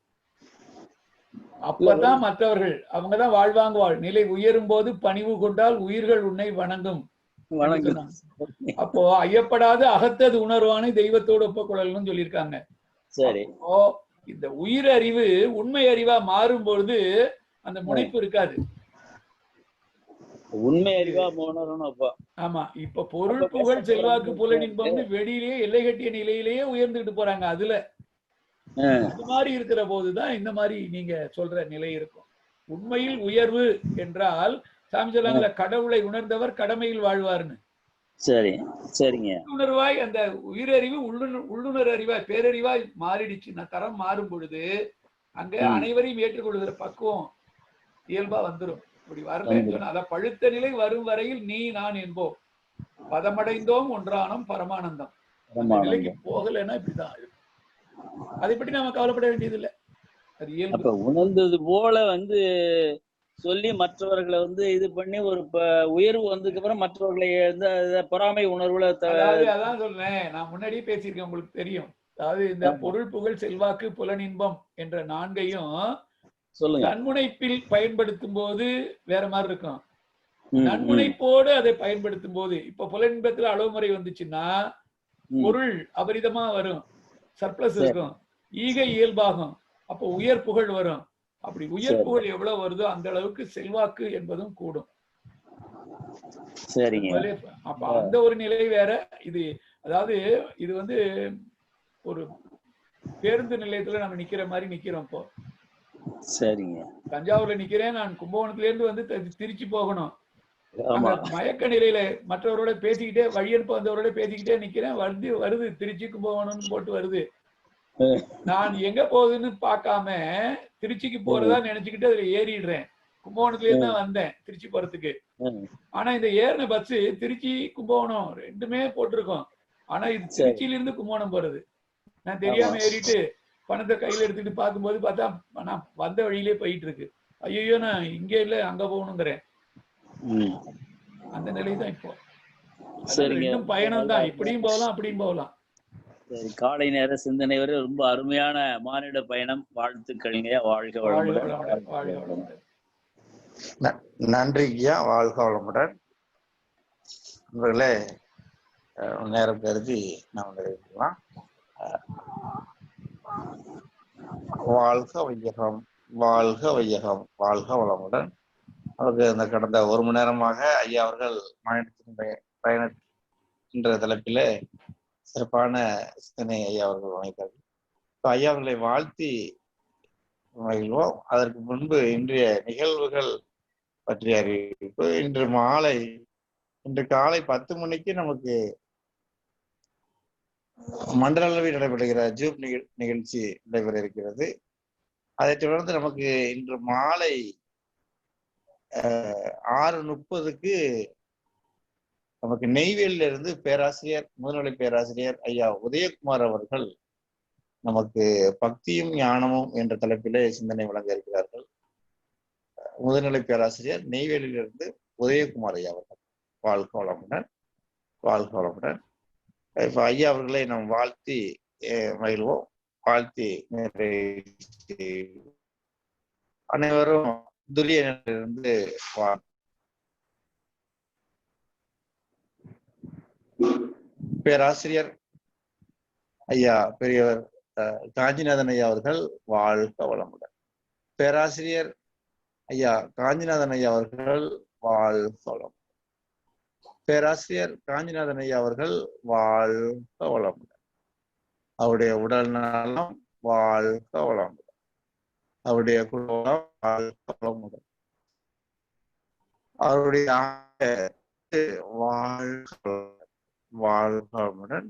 Speaker 2: அப்பதான் மற்றவர்கள் அவங்கதான் வாழ்வாங்குவாள். நிலை உயரும் போது பணிவு கொண்டால் உயிர்கள் உன்னை வணங்கும். அப்போ ஐயப்படாது அகத்தது உணர்வானை தெய்வத்தோடு ஒப்பக்கொள்ளல்னு சொல்லியிருக்காங்க.
Speaker 4: சரி.
Speaker 2: இந்த உயிர் அறிவு உண்மை அறிவா மாறும் பொழுது அந்த முனைப்பு இருக்காது.
Speaker 4: உண்மை அறிவா போனோம். அப்ப ஆமா,
Speaker 2: இப்ப பொருள் புகழ் செல்வாக்கு புலனின்பம்னு வெளியிலேயே எல்லை கட்டிய நிலையிலேயே உயர்ந்துட்டு போறாங்க. அதுல அது மாதிரி இருக்கிற போதுதான் இந்த மாதிரி நீங்க சொல்ற நிலை இருக்கும். உண்மையில் உயர்வு என்றால் சாமி சொல்லாங்கல்ல, கடவுளை உணர்ந்தவர் கடமையில் வாழ்வார்னு.
Speaker 4: சரி, சரிங்க.
Speaker 2: உள்ளுணர்வாய் அந்த உயிரறிவு உள்ளுணர் அறிவாய் பேரறிவாய் மாறிடுச்சுன்னா, தரம் மாறும் பொழுது அங்க அனைவரையும் ஏற்றுக்கொள்கிற பக்குவம் இயல்பா வந்துடும். இப்படி வரலன்னு சொன்னா, அத பழுத்த நிலை வரும் வரையில் நீ நான் என்போம், பதமடைந்தோம் ஒன்றானோம் பரமானந்தம். நிலைக்கு போகலைன்னா இப்படிதான். அதை பற்றி நாம கவலைப்பட வேண்டியதில்லை. அது இயல்பு.
Speaker 4: அப்ப உணர்ந்தது போல சொல்லி மற்றவர்களை இது பண்ணி ஒரு உயர்வு வந்ததுக்கு அப்புறம் மற்றவர்களை பொறாமை உணர்வுல
Speaker 2: அதாவது அதான் சொல்றேன், நான் முன்னாடியே பேசியிருக்கேன், உங்களுக்கு தெரியும். அதாவது இந்த பொருள் புகழ் செல்வாக்கு புலனின்பம் என்ற 4ஐயும்
Speaker 4: சொல்லுங்க.
Speaker 2: தன்முனைப்பில் பயன்படுத்தும் போது வேற மாதிரி இருக்கும். நன்முனைப்போடு அதை பயன்படுத்தும் போது, இப்ப புலனின்பத்துல அளவு முறை வந்துச்சுன்னா பொருள் அபரிதமா வரும், சர்ப்ளஸ் இருக்கும், ஈகை இயல்பாகும், அப்போ உயர் புகழ் வரும். அப்படி உயர் புகழ் எவ்வளவு வருதோ அந்த அளவுக்கு செல்வாக்கு என்பதும் கூடும். அப்ப அந்த ஒரு நிலை வேற. இது அதாவது இது ஒரு பேருந்து நிலையத்துல நம்ம நிக்கிற மாதிரி நிக்கிறோம். இப்போ
Speaker 4: சரிங்க,
Speaker 2: தஞ்சாவூர்ல நிக்கிறேன், நான் கும்பகோணத்துல இருந்து திருச்சி போகணும். அங்க மயக்க நிலையில மற்றவரோட பேசிக்கிட்டே, வழியனுப்ப வந்தவரோட பேசிக்கிட்டே நிக்கிறேன். வருது திருச்சி கும்பகோணம்னு போட்டு வருது. நான் எங்க போகுதுன்னு பார்க்காம திருச்சிக்கு போறதா நினைச்சுக்கிட்டு அதுல ஏறிடுறேன். கும்பகோணத்துல இருந்து தான் வந்தேன் திருச்சி போறதுக்கு. ஆனா இந்த ஏறின பஸ் திருச்சி கும்பகோணம் ரெண்டுமே போட்டிருக்கோம். ஆனா இது திருச்சியில இருந்து கும்பகோணம் போறது. நான் தெரியாம ஏறிட்டு பணத்தை கையில எடுத்துட்டு பார்க்கும்போது பார்த்தா நான் வந்த வழியிலே போயிட்டு இருக்கு. ஐயோ, நான் இங்க இல்ல அங்க போகணுங்கிறேன். அந்த நிலை தான் இப்போ. ரெண்டும் பயணம் தான், இப்படியும் போகலாம் அப்படியும் போகலாம்.
Speaker 4: சரி, காலை நேர சிந்தனை வரை ரொம்ப அருமையான மானிட பயணம். வாழ்த்துக்கள்ங்க. வாழ்க வளமுடன்.
Speaker 1: நன்றி ஐயா, வாழ்க வளமுடன். நண்பர்களே, நேரம் கருதி நாம் நிறைவேற்றலாம். வாழ்க வையகம், வாழ்க வையகம், வாழ்க வளமுடன். அவருக்கு இந்த கடந்த ஒரு மணி நேரமாக ஐயா அவர்கள் பயண என்ற தலைப்பிலே சிறப்பான சிந்தனை ஐயா அவர்கள் வழங்கினார்கள். ஐயா அவர்களை வாழ்த்தி மகிழ்வோம். அதற்கு முன்பு இன்றைய நிகழ்வுகள் பற்றிய அறிவிப்பு. இன்று காலை 10 மணிக்கு நமக்கு மண்டல அளவில் நடைபெறுகிற ஜூப் நிகழ்ச்சி நடைபெற இருக்கிறது. அதைத் தொடர்ந்து நமக்கு இன்று மாலை 6:30க்கு நமக்கு நெய்வேலியில இருந்து முதுநிலை பேராசிரியர் ஐயா உதயகுமார் அவர்கள் நமக்கு பக்தியும் ஞானமும் என்ற தலைப்பிலே சிந்தனை வழங்க இருக்கிறார்கள். முதுநிலை பேராசிரியர் நெய்வேலியிலிருந்து உதயகுமார் ஐயா அவர்கள். வாழ்க வளமுடன், வாழ்க வளமுடன். இப்ப ஐயா அவர்களை நாம் வாழ்த்தி மகிழ்வோம். வாழ்த்தி அனைவரும் துரியனிலிருந்து பேராசிரியர் ஐயா பெரியவர் காஞ்சிநாதன் ஐயா அவர்கள் வாழ்க வளமுடன். பேராசிரியர் ஐயா காஞ்சிநாதன் ஐயா அவர்கள் வாழ்க வளமுடன். பேராசிரியர் காஞ்சிநாதன் ஐயா அவர்கள் வாழ்க வளமுடன். அவருடைய உடல் நலம் வாழ்க வளமுடன். அவருடைய குடும்பம் வாழ்க வளமுடன். அவருடைய வாழ்க வளமுடன்.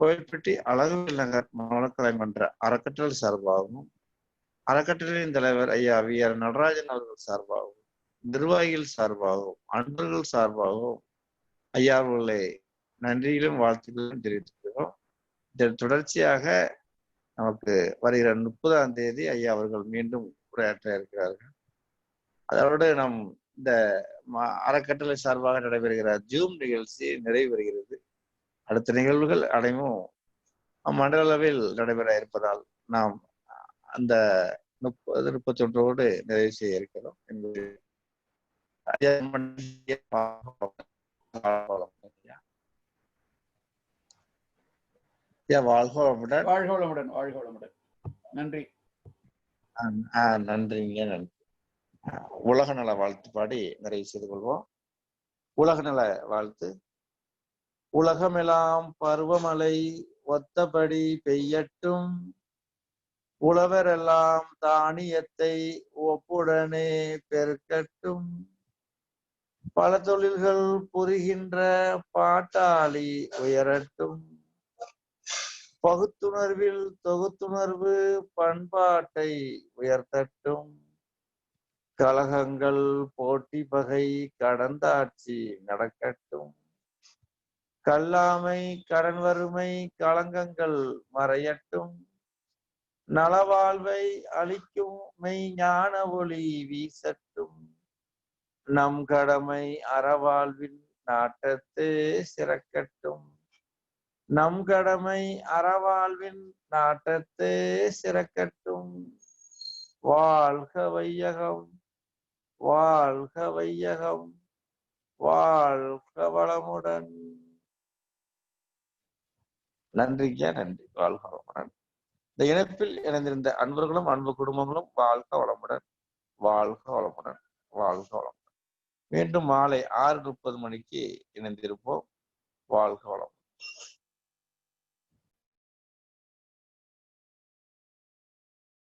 Speaker 1: கோயில்பட்டி அழகுவில் நகர் மனக்கலை மன்ற அறக்கட்டளை சார்பாகவும், அறக்கட்டளையின் தலைவர் ஐயா வி.ஆர். நடராஜன் அவர்கள் சார்பாகவும், நிர்வாகிகள் சார்பாகவும், அன்பர்கள் சார்பாகவும் ஐயா அவர்களை நன்றியிலும் வாழ்த்துக்களும் தெரிவித்துக்கிறோம். இதன் தொடர்ச்சியாக நமக்கு வருகிற 30ஆம் தேதி ஐயா அவர்கள் மீண்டும் உரையாற்ற இருக்கிறார்கள். அதோடு நம் இந்த அறக்கட்டளை சார்பாக நடைபெறுகிற ஜூம் நிகழ்ச்சி நிறைவு பெறுகிறது. அடுத்த நிகழ்வுகள் அனைவும் மண்டல அளவில் நடைபெற இருப்பதால் நாம் அந்த 30-31 நிறைவு செய்ய இருக்கிறோம் என்பது வாழ்க வளமுடன்.
Speaker 2: வாழ்க வளமுடன், வாழ்க வளமுடன். நன்றி.
Speaker 1: நன்றிங்க, நன்றி. உலக நல வாழ்த்து பாடி நிறைவு செய்து கொள்வோம். உலக நல வாழ்த்து. உலகமெல்லாம் பருவமழை ஒத்தபடி பெய்யட்டும், உழவரெல்லாம் தானியத்தை ஒப்புடனே பெருக்கட்டும், பல தொழில்கள் புரிகின்ற பாட்டாளி உயரட்டும், பகுத்துணர்வில் தொகுத்துணர்வு பண்பாட்டை உயர்த்தட்டும், கலகங்கள் போட்டி பகை கடந்தாட்சி நடக்கட்டும், கல்லாமை கடன் வறுமை களங்கங்கள் மறையட்டும், நலவாழ்வை அளிக்கும் மெய்ஞான ஒளி வீசட்டும். நம் கடமை அறவாழ்வின் நாட்டத்தே சிறக்கட்டும். நம் கடமை அறவாழ்வின் நாட்டத்தே சிறக்கட்டும். வாழ்க வையகம், வாழ்க வையகம், வாழ்க வளமுடன். நன்றிங்க, நன்றி. வாழ்க வளமுடன். இந்த இணைப்பில் இணைந்திருந்த அன்பர்களும் அன்பு குடும்பங்களும் வாழ்க வளமுடன், வாழ்க வளமுடன், வாழ்க வளமுடன். மீண்டும் மாலை 6:30 மணிக்கு இணைந்திருப்போம். வாழ்க வளமுடன்.